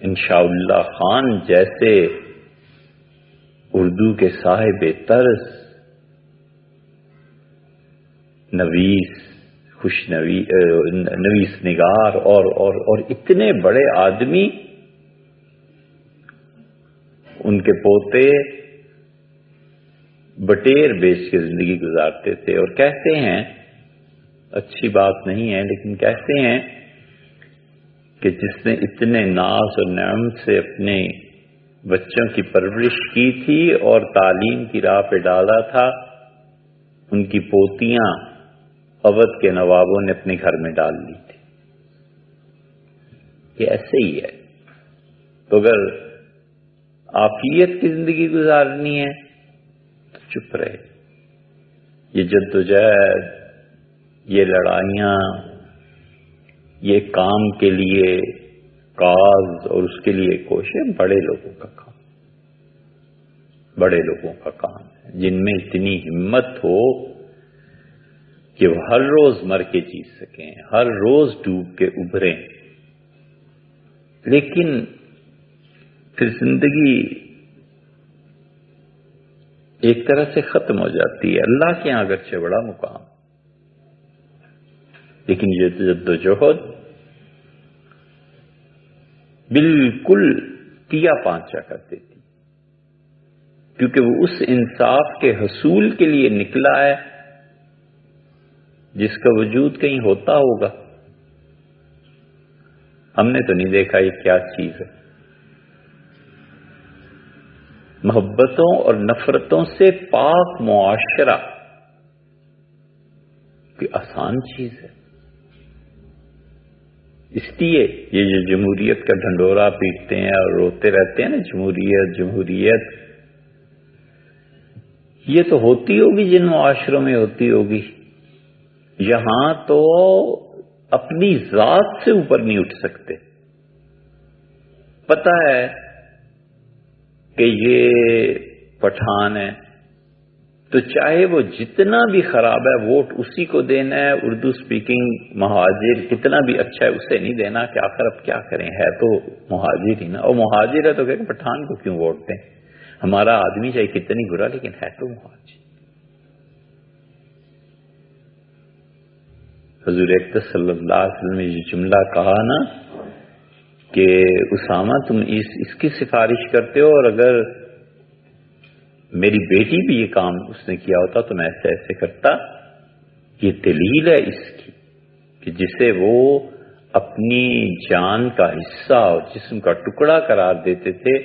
انشاءاللہ خان جیسے اردو کے صاحب طرز، نویس نگار اور اتنے بڑے آدمی، ان کے پوتے بٹیر بیچ کے زندگی گزارتے تھے، اور کہتے ہیں، اچھی بات نہیں ہے لیکن کہتے ہیں کہ جس نے اتنے ناز اور نعمت سے اپنے بچوں کی پرورش کی تھی اور تعلیم کی راہ پہ ڈالا تھا، ان کی پوتیاں اودھ کے نوابوں نے اپنے گھر میں ڈال لی تھی۔ یہ ایسے ہی ہے، تو اگر عافیت کی زندگی گزارنی ہے تو چپ رہے۔ یہ جدوجہد، یہ لڑائیاں، یہ کام کے لیے کاز اور اس کے لیے کوشش بڑے لوگوں کا کام، بڑے لوگوں کا کام ہے، جن میں اتنی ہمت ہو کہ وہ ہر روز مر کے جی سکیں، ہر روز ڈوب کے ابھریں۔ لیکن پھر زندگی ایک طرح سے ختم ہو جاتی ہے۔ اللہ کے یہاں اگرچہ بڑا مقام، لیکن یہ جدوجہد بالکل تیا پانچا کر دیتی، کیونکہ وہ اس انصاف کے حصول کے لیے نکلا ہے جس کا وجود کہیں ہوتا ہوگا۔ ہم نے تو نہیں دیکھا یہ کیا چیز ہے۔ محبتوں اور نفرتوں سے پاک معاشرہ کوئی آسان چیز ہے۔ اس لیے یہ جو جمہوریت کا ڈھنڈورا پیٹتے ہیں اور روتے رہتے ہیں نا، جمہوریت جمہوریت، یہ تو ہوتی ہوگی جن معاشروں میں ہوتی ہوگی، یہاں تو اپنی ذات سے اوپر نہیں اٹھ سکتے۔ پتہ ہے کہ یہ پٹھان ہے تو چاہے وہ جتنا بھی خراب ہے ووٹ اسی کو دینا ہے، اردو سپیکنگ مہاجر کتنا بھی اچھا ہے اسے نہیں دینا، کہ آخر اب کیا کریں، ہے تو مہاجر ہی نا، اور مہاجر ہے تو کہ پٹھان کو کیوں ووٹ دیں، ہمارا آدمی چاہے کتنی برا لیکن ہے تو مہاجر۔ حضور اقدس صلی اللہ علیہ وسلم نے یہ جملہ کہا نا کہ اسامہ تم اس کی سفارش کرتے ہو، اور اگر میری بیٹی بھی یہ کام اس نے کیا ہوتا تو میں ایسے ایسے کرتا۔ یہ دلیل ہے اس کی کہ جسے وہ اپنی جان کا حصہ اور جسم کا ٹکڑا قرار دیتے تھے،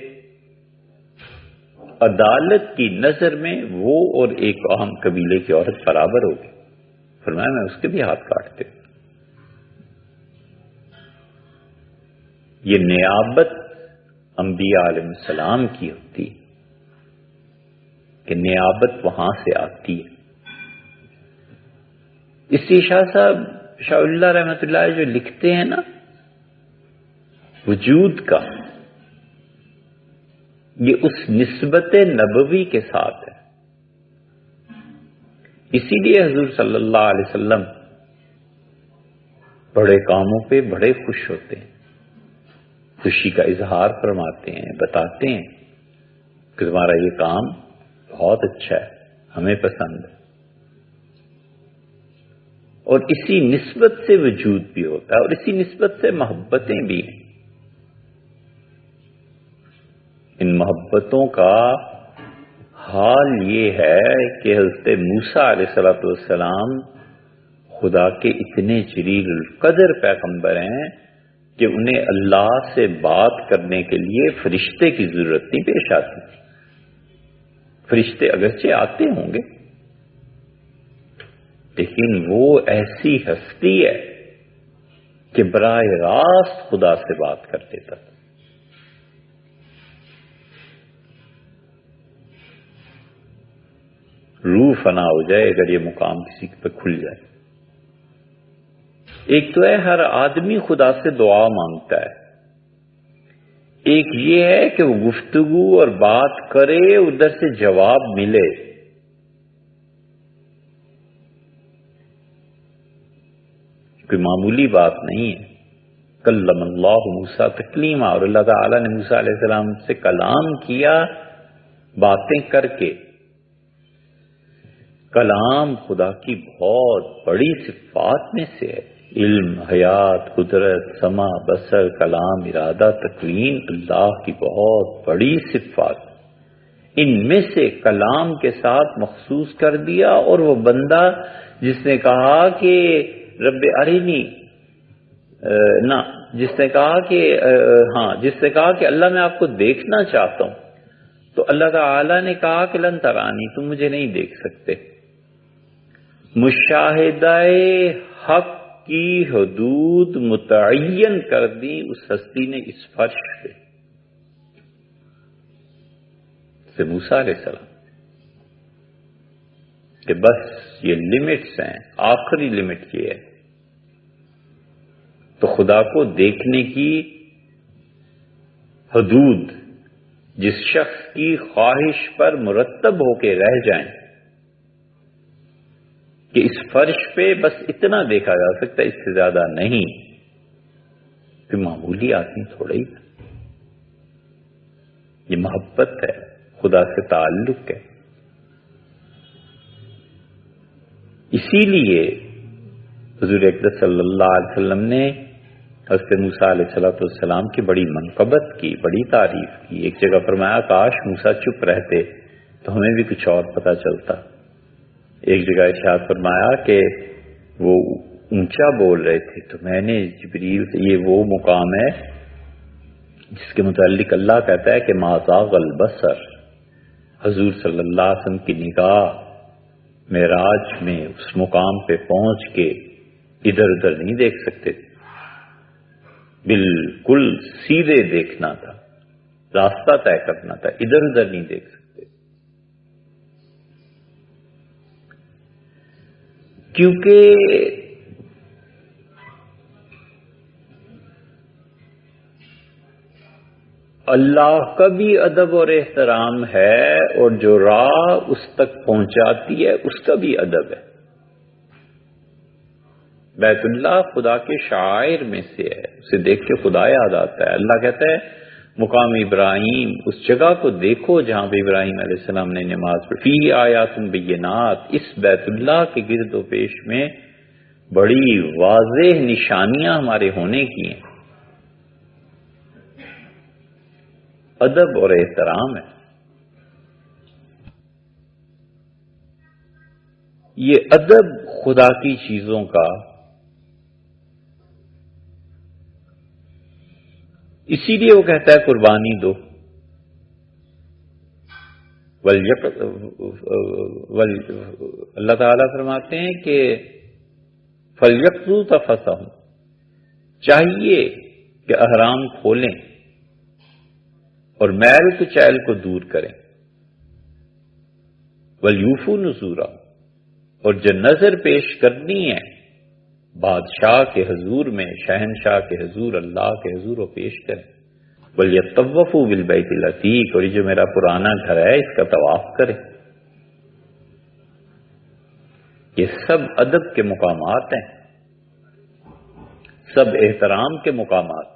عدالت کی نظر میں وہ اور ایک عام قبیلے کی عورت برابر ہوگی۔ فرمایا میں اس کے بھی ہاتھ کاٹتے۔ یہ نیابت انبیاء علیہ السلام کی ہوتی ہے کہ نیابت وہاں سے آتی ہے۔ اس لیے شاہ صاحب شاہ اللہ رحمۃ اللہ جو لکھتے ہیں نا وجود کا، یہ اس نسبت نبوی کے ساتھ ہے۔ اسی لیے حضور صلی اللہ علیہ وسلم بڑے کاموں پہ بڑے خوش ہوتے ہیں، خوشی کا اظہار فرماتے ہیں، بتاتے ہیں کہ تمہارا یہ کام بہت اچھا ہے، ہمیں پسند ہے، اور اسی نسبت سے وجود بھی ہوتا ہے اور اسی نسبت سے محبتیں بھی ہیں۔ ان محبتوں کا حال یہ ہے کہ حضرت موسیٰ علیہ السلام خدا کے اتنے جلیل القدر پیغمبر ہیں کہ انہیں اللہ سے بات کرنے کے لیے فرشتے کی ضرورت نہیں پیش آتی تھی. فرشتے اگرچہ آتے ہوں گے لیکن وہ ایسی ہستی ہے کہ براہ راست خدا سے بات کر دیتا تھا. روح فنا ہو جائے اگر یہ مقام کسی پہ کھل جائے. ایک تو ہے ہر آدمی خدا سے دعا مانگتا ہے، ایک یہ ہے کہ وہ گفتگو اور بات کرے ادھر سے جواب ملے. کوئی معمولی بات نہیں ہے. کلم اللہ موسیٰ تکلیما، اور اللہ تعالیٰ نے موسیٰ علیہ السلام سے کلام کیا باتیں کر کے. کلام خدا کی بہت بڑی صفات میں سے ہے. علم، حیات، قدرت، سمع، بصر، کلام، ارادہ، تکوین اللہ کی بہت بڑی صفات. ان میں سے کلام کے ساتھ مخصوص کر دیا، اور وہ بندہ جس نے کہا کہ رب ارینی جس نے کہا کہ اللہ میں آپ کو دیکھنا چاہتا ہوں، تو اللہ تعالی نے کہا کہ لن ترانی، تم مجھے نہیں دیکھ سکتے. مشاہدہ حق کی حدود متعین کر دی اس ہستی نے اس فرش پہ سے موسیٰ علیہ السلام کہ بس یہ لمٹس ہیں، آخری لمٹ یہ ہے. تو خدا کو دیکھنے کی حدود جس شخص کی خواہش پر مرتب ہو کے رہ جائیں کہ اس فرش پہ بس اتنا دیکھا جا سکتا ہے، اس سے زیادہ نہیں، کہ معمولی آدمی تھوڑا ہی. یہ محبت ہے، خدا سے تعلق ہے. اسی لیے حضور اقدس صلی اللہ علیہ وسلم نے حضرت موسیٰ علیہ السلام کی بڑی منقبت کی، بڑی تعریف کی. ایک جگہ فرمایا کاش موسیٰ چپ رہتے تو ہمیں بھی کچھ اور پتہ چلتا. ایک جگہ ارشاد فرمایا کہ وہ اونچا بول رہے تھے تو میں نے جبریل سے، یہ وہ مقام ہے جس کے متعلق اللہ کہتا ہے کہ ما زاغ البصر. حضور صلی اللہ علیہ وسلم کی نگاہ معراج میں اس مقام پہ پہنچ کے ادھر ادھر نہیں دیکھ سکتے، بالکل سیدھے دیکھنا تھا، راستہ طے کرنا تھا، ادھر ادھر نہیں دیکھ سکتے. کیونکہ اللہ کا بھی ادب اور احترام ہے، اور جو راہ اس تک پہنچاتی ہے اس کا بھی ادب ہے. بیت اللہ خدا کے شعائر میں سے ہے، اسے دیکھ کے خدا یاد آتا ہے. اللہ کہتا ہے مقام ابراہیم، اس جگہ کو دیکھو جہاں پہ ابراہیم علیہ السلام نے نماز پڑھی. فی آیات بینات، اس بیت اللہ کے گرد و پیش میں بڑی واضح نشانیاں ہمارے ہونے کی ہیں. ادب اور احترام ہے. یہ ادب خدا کی چیزوں کا، اسی لیے وہ کہتا ہے قربانی دو. اللہ تعالیٰ فرماتے ہیں کہ فَلْيَقْضُوا تَفَثَهُمْ، چاہیے کہ احرام کھولیں اور میل کچیل کو دور کریں. وَلْيُوفُوا نُذُورَهُمْ، اور جو نظر پیش کرنی ہے بادشاہ کے حضور میں، شہنشاہ کے حضور، اللہ کے حضور وہ پیش کریں. وَلْيَطَّوَّفُوا بِالْبَيْتِ الْعَتِيقِ، اور یہ جو میرا پرانا گھر ہے اس کا طواف کریں. یہ سب ادب کے مقامات ہیں، سب احترام کے مقامات.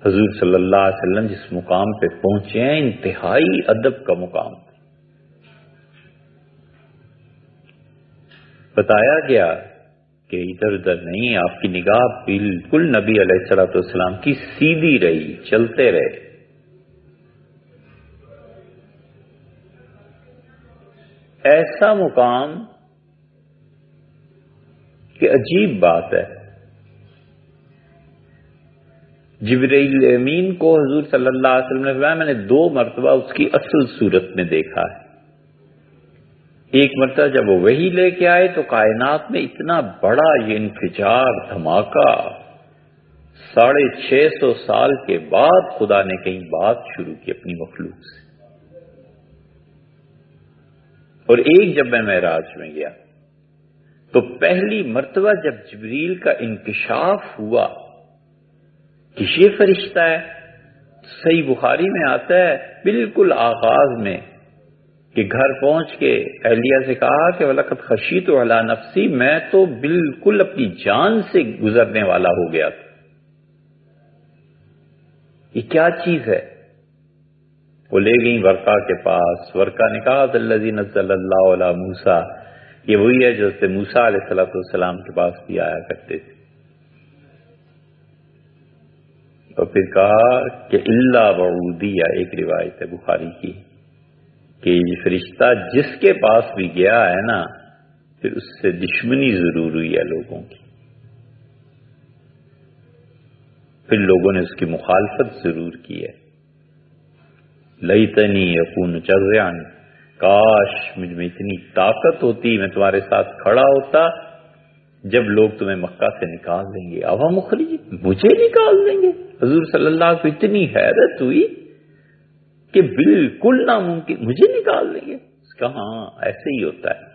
حضور صلی اللہ علیہ وسلم جس مقام پہ پہنچے ہیں انتہائی ادب کا مقام. بتایا گیا کہ ادھر ادھر نہیں، آپ کی نگاہ بالکل نبی علیہ الصلوۃ والسلام کی سیدھی رہی، چلتے رہے۔ ایسا مقام کہ عجیب بات ہے، جبرائیل امین کو حضور صلی اللہ علیہ وسلم نے فرمایا میں نے 2 مرتبہ اس کی اصل صورت میں دیکھا ہے۔ ایک مرتبہ جب وہ وحی لے کے آئے تو کائنات میں اتنا بڑا یہ انفجار دھماکہ، 650 سال کے بعد خدا نے کہیں بات شروع کی اپنی مخلوق سے۔ اور ایک جب میں معراج میں گیا تو پہلی مرتبہ جب جبریل کا انکشاف ہوا کہ یہ فرشتہ ہے، صحیح بخاری میں آتا ہے بالکل آغاز میں کہ گھر پہنچ کے اہلیہ سے کہا کہ وَلَقَدْ خَشِیتُ عَلَىٰ نَفْسِی، میں تو بالکل اپنی جان سے گزرنے والا ہو گیا تھا۔ یہ کیا چیز ہے؟ وہ لے گئیں ورقہ کے پاس، ورقہ نے کہا الذی نزل اللہ علی موسیٰ، یہ وہی ہے جو حضرت موسیٰ علیہ السلام کے پاس بھی آیا کرتے تھے۔ اور پھر کہا کہ الا بعودیہ، ایک روایت ہے بخاری کی کہ یہ فرشتہ جس کے پاس بھی گیا ہے نا، پھر اس سے دشمنی ضرور ہوئی ہے لوگوں کی، پھر لوگوں نے اس کی مخالفت ضرور کی ہے۔ لیتنی اکون جزعا، کاش مجھ میں اتنی طاقت ہوتی، میں تمہارے ساتھ کھڑا ہوتا جب لوگ تمہیں مکہ سے نکال دیں گے۔ اب مخرج، مجھے نکال دیں گے؟ حضور صلی اللہ علیہ وسلم کو اتنی حیرت ہوئی کہ بالکل ناممکن، مجھے نکال دیں گے؟ اس کا ہاں ایسے ہی ہوتا ہے۔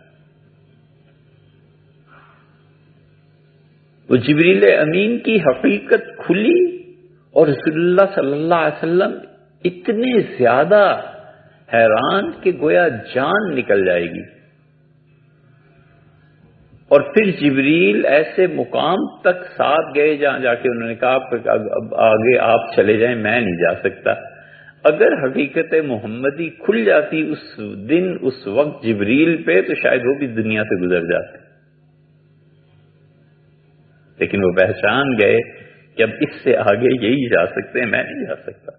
وہ جبریل امین کی حقیقت کھلی اور رسول اللہ صلی اللہ علیہ وسلم اتنے زیادہ حیران کہ گویا جان نکل جائے گی۔ اور پھر جبریل ایسے مقام تک ساتھ گئے جہاں جا کے انہوں نے کہا اب آگے آپ چلے جائیں، میں نہیں جا سکتا۔ اگر حقیقت محمدی کھل جاتی اس دن اس وقت جبریل پہ تو شاید وہ بھی دنیا سے گزر جاتے، لیکن وہ پہچان گئے کہ اب اس سے آگے یہی جا سکتے ہیں، میں نہیں جا سکتا۔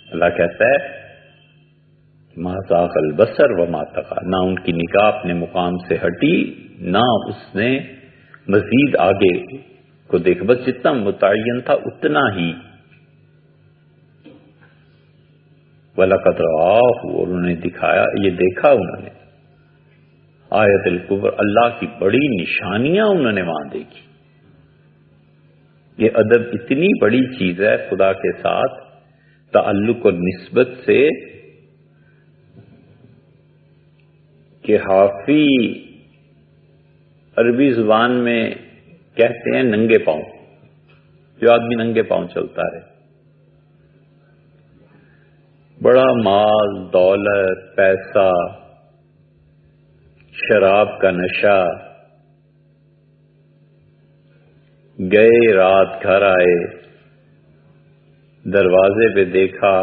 اللہ کہتا ہے ما زاغ البصر وما طغى، نہ ان کی نگاہ اپنے مقام سے ہٹی، نہ اس نے مزید آگے کو دیکھا، بس جتنا متعین تھا اتنا ہی۔ وَلَقَدْ رَآهُ، اور انہوں نے دکھایا، یہ دیکھا انہوں نے، آیت الکبر، اللہ کی بڑی نشانیاں انہوں نے وہاں دیکھی۔ یہ ادب اتنی بڑی چیز ہے خدا کے ساتھ تعلق اور نسبت سے کہ حافی عربی زبان میں کہتے ہیں ننگے پاؤں، جو آدمی ننگے پاؤں چلتا رہے، بڑا مال دولت پیسہ شراب کا نشہ، گئے رات گھر آئے، دروازے پہ دیکھا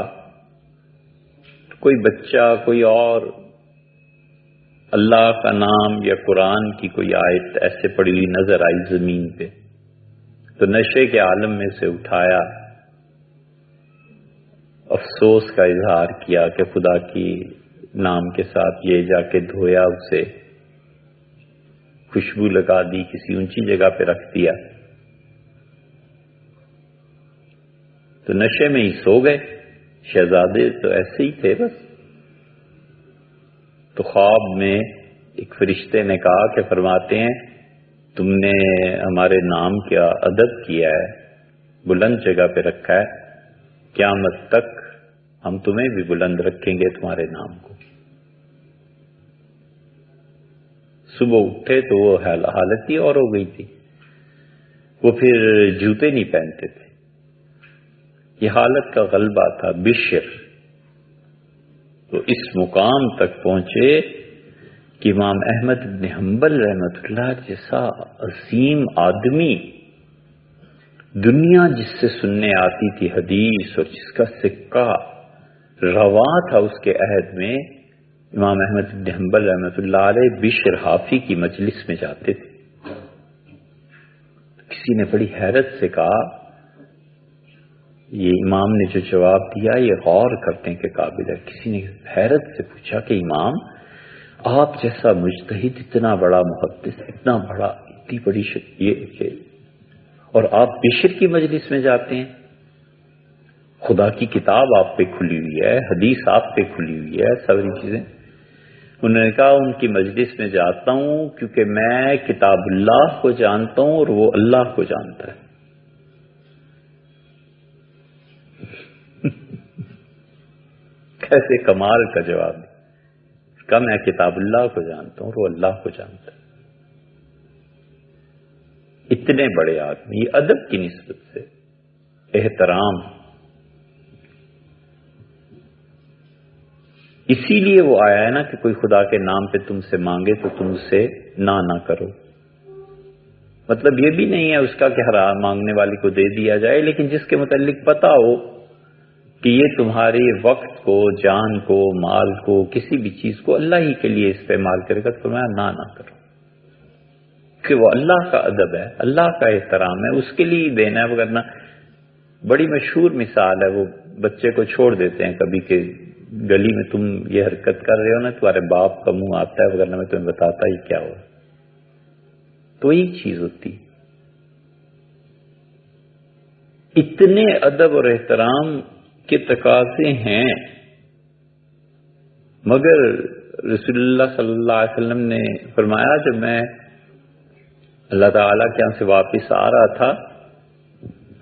کوئی بچہ کوئی اور اللہ کا نام یا قرآن کی کوئی آیت ایسے پڑی ہوئی نظر آئی زمین پہ تو نشے کے عالم میں سے اٹھایا، افسوس کا اظہار کیا کہ خدا کی نام کے ساتھ یہ جا کے دھویا، اسے خوشبو لگا دی، کسی اونچی جگہ پہ رکھ دیا، تو نشے میں ہی سو گئے۔ شہزادے تو ایسے ہی تھے بس۔ تو خواب میں ایک فرشتے نے کہا کہ فرماتے ہیں تم نے ہمارے نام کا ادب کیا ہے، بلند جگہ پہ رکھا ہے، قیامت تک ہم تمہیں بھی بلند رکھیں گے تمہارے نام کو۔ صبح اٹھے تو وہ حالت ہی اور ہو گئی تھی، وہ پھر جوتے نہیں پہنتے تھے، یہ حالت کا غلبہ تھا بشر۔ تو اس مقام تک پہنچے کہ امام احمد بن حنبل رحمۃ اللہ جیسا عظیم آدمی، دنیا جس سے سننے آتی تھی حدیث اور جس کا سکہ رواں تھا اس کے عہد میں، امام احمد بن حنبل رحمۃ اللہ علیہ بشر حافی کی مجلس میں جاتے تھے. کسی نے بڑی حیرت سے کہا، یہ امام نے جو جواب دیا یہ غور کرنے کے قابل ہے. کسی نے حیرت سے پوچھا کہ امام، آپ جیسا مجتہد، اتنا بڑا محدث، اتنا بڑا، اتنی بڑی یہ، اور آپ بشر کی مجلس میں جاتے ہیں؟ خدا کی کتاب آپ پہ کھلی ہوئی ہے، حدیث آپ پہ کھلی ہوئی ہے، ساری چیزیں. انہوں نے کہا ان کی مجلس میں جاتا ہوں کیونکہ میں کتاب اللہ کو جانتا ہوں اور وہ اللہ کو جانتا ہے. کیسے کمال کا جواب کہ میں کتاب اللہ کو جانتا ہوں اور وہ اللہ کو جانتا ہے. اتنے بڑے آدمی، ادب کی نسبت سے احترام. اسی لیے وہ آیا ہے نا کہ کوئی خدا کے نام پہ تم سے مانگے تو تم سے نہ کرو. مطلب یہ بھی نہیں ہے اس کا کہ حرام مانگنے والے کو دے دیا جائے، لیکن جس کے متعلق پتا ہو کہ یہ تمہارے وقت کو، جان کو، مال کو، کسی بھی چیز کو اللہ ہی کے لیے استعمال کرے گا تو تمہیں نہ کرو، کہ وہ اللہ کا ادب ہے، اللہ کا احترام ہے، اس کے لیے دینا ہے. وغیرہ بڑی مشہور مثال ہے، وہ بچے کو چھوڑ دیتے ہیں کبھی کہ گلی میں تم یہ حرکت کر رہے ہو نا، تمہارے باپ کا منہ آتا ہے، وغیرہ میں تمہیں بتاتا ہی کیا ہو. تو یہی چیز ہوتی. اتنے ادب اور احترام کے تقاضے ہیں، مگر رسول اللہ صلی اللہ علیہ وسلم نے فرمایا جب میں اللہ تعالیٰ کے یہاں سے واپس آ رہا تھا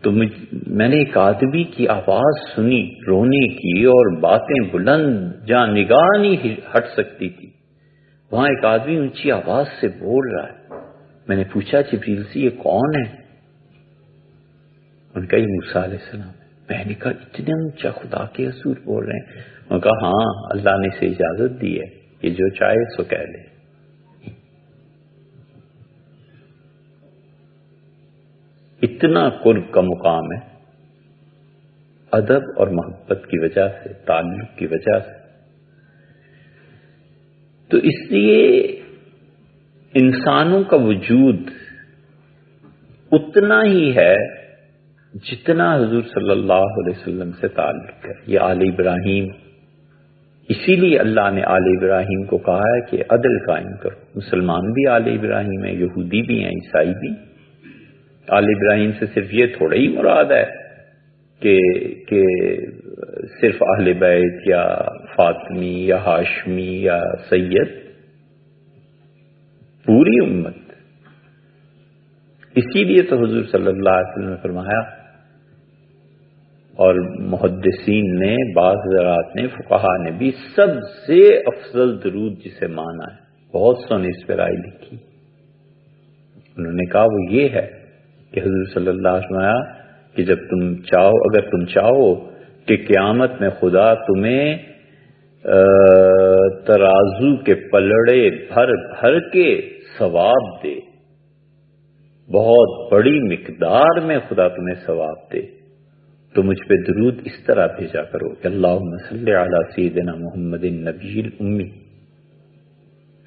تو میں نے ایک آدمی کی آواز سنی رونے کی، اور باتیں بلند جہاں نگاہ نہیں ہٹ سکتی تھی، وہاں ایک آدمی اونچی آواز سے بول رہا ہے. میں نے پوچھا جبریل سے یہ کون ہے؟ ان کا یہ موسیٰ علیہ السلام. میں نے کہا اتنے اونچا خدا کے حضور بول رہے ہیں؟ انہوں نے کہا ہاں، اللہ نے اسے اجازت دی ہے، یہ جو چاہے سو کہہ لے. اتنا قرب کا مقام ہے ادب اور محبت کی وجہ سے، تعلق کی وجہ سے. تو اس لیے انسانوں کا وجود اتنا ہی ہے جتنا حضور صلی اللہ علیہ وسلم سے تعلق ہے. یہ آل ابراہیم، اسی لیے اللہ نے آل ابراہیم کو کہا ہے کہ عدل قائم کرو. مسلمان بھی آل ابراہیم ہیں، یہودی بھی ہیں، عیسائی بھی. آل ابراہیم سے صرف یہ تھوڑا ہی مراد ہے کہ صرف اہل بیت یا فاطمی یا ہاشمی یا سید، پوری امت. اسی لیے تو حضور صلی اللہ علیہ وسلم نے فرمایا، اور محدثین نے، بعض حضرات نے، فقہا نے بھی، سب سے افضل درود جسے مانا ہے، بہت سو نے اس پہ رائے لکھی. انہوں نے کہا وہ یہ ہے کہ حضور صلی اللہ علیہ وسلم کہ جب اگر تم چاہو کہ قیامت میں خدا تمہیں ترازو کے پلڑے بھر بھر کے ثواب دے، بہت بڑی مقدار میں خدا تمہیں ثواب دے، تو مجھ پہ درود اس طرح بھیجا کرو کہ اللہم صلی علی سیدنا محمد النبی الامی.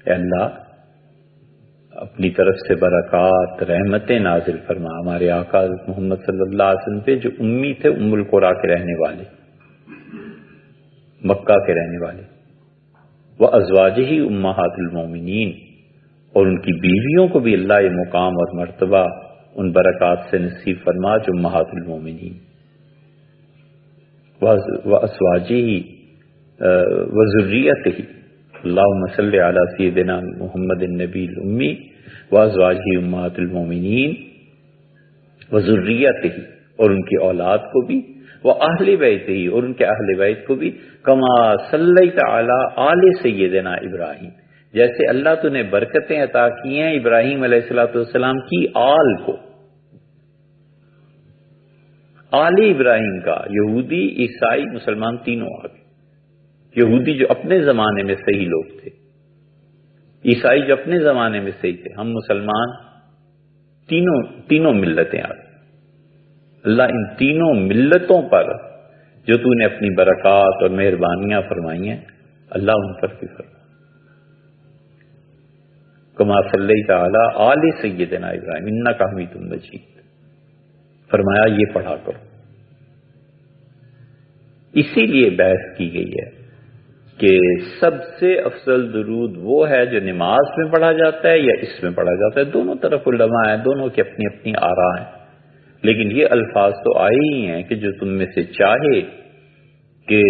اے اللہ اپنی طرف سے برکات، رحمتیں نازل فرما ہمارے آقا محمد صلی اللہ علیہ وسلم پہ، جو امی تھے، ام القریٰ کے رہنے والے، مکہ کے رہنے والے. وازواجہ امہات المومنین، اور ان کی بیویوں کو بھی اللہ یہ مقام اور مرتبہ ان برکات سے نصیب فرما جو امہات المومنین. وازواجہ وذریتہ، اللہم صلی علی سیدنا محمد النبی الامی وازواجہ امہات المومنین وذریتہ، اور ان کی اولاد کو بھی، واہل بیتہ، اور ان کے اہل بیت کو بھی، کما صلیت علی آل سیدنا ابراہیم، جیسے اللہ تو نے برکتیں عطا کی ہیں ابراہیم علیہ السلام کی آل کو. آل ابراہیم کا یہودی، عیسائی، مسلمان تینوں آ گئے. یہودی جو اپنے زمانے میں صحیح لوگ تھے، عیسائی جو اپنے زمانے میں صحیح تھے، ہم مسلمان، تینوں ملتیں آ گئی. اللہ ان تینوں ملتوں پر جو تو نے اپنی برکات اور مہربانیاں فرمائی ہیں، اللہ ان پر بھی فرما کما صلیت علی آل سیدنا ابراہیم انک حمید مجید، فرمایا یہ پڑھا کرو۔ اسی لیے بحث کی گئی ہے کہ سب سے افضل درود وہ ہے جو نماز میں پڑھا جاتا ہے یا اس میں پڑھا جاتا ہے۔ دونوں طرف علماء ہیں، دونوں کی اپنی اپنی آراء ہیں، لیکن یہ الفاظ تو آئے ہی ہیں کہ جو تم میں سے چاہے کہ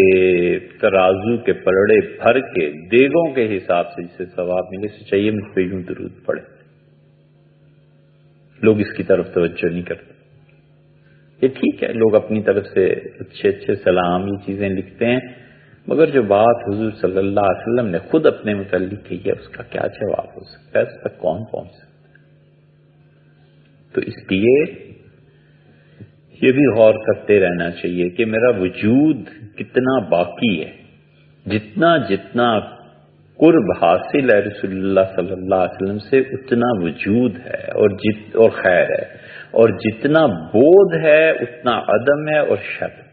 ترازو کے پلڑے بھر کے دیگوں کے حساب سے جسے ثواب ملے، سے چاہیے مجھ پہ یوں درود پڑھے۔ لوگ اس کی طرف توجہ نہیں کرتے۔ یہ ٹھیک ہے، لوگ اپنی طرف سے اچھے اچھے سلام یہ چیزیں لکھتے ہیں، مگر جو بات حضور صلی اللہ علیہ وسلم نے خود اپنے متعلق کہی ہے اس کا کیا جواب ہو سکتا ہے؟ اس تک کون پہنچ سکتا ہے؟ تو اس لیے یہ بھی غور کرتے رہنا چاہیے کہ میرا وجود کتنا باقی ہے، جتنا جتنا قرب حاصل ہے رسول اللہ صلی اللہ علیہ وسلم سے اتنا وجود ہے اور خیر ہے، اور جتنا بودھ ہے اتنا عدم ہے اور شر۔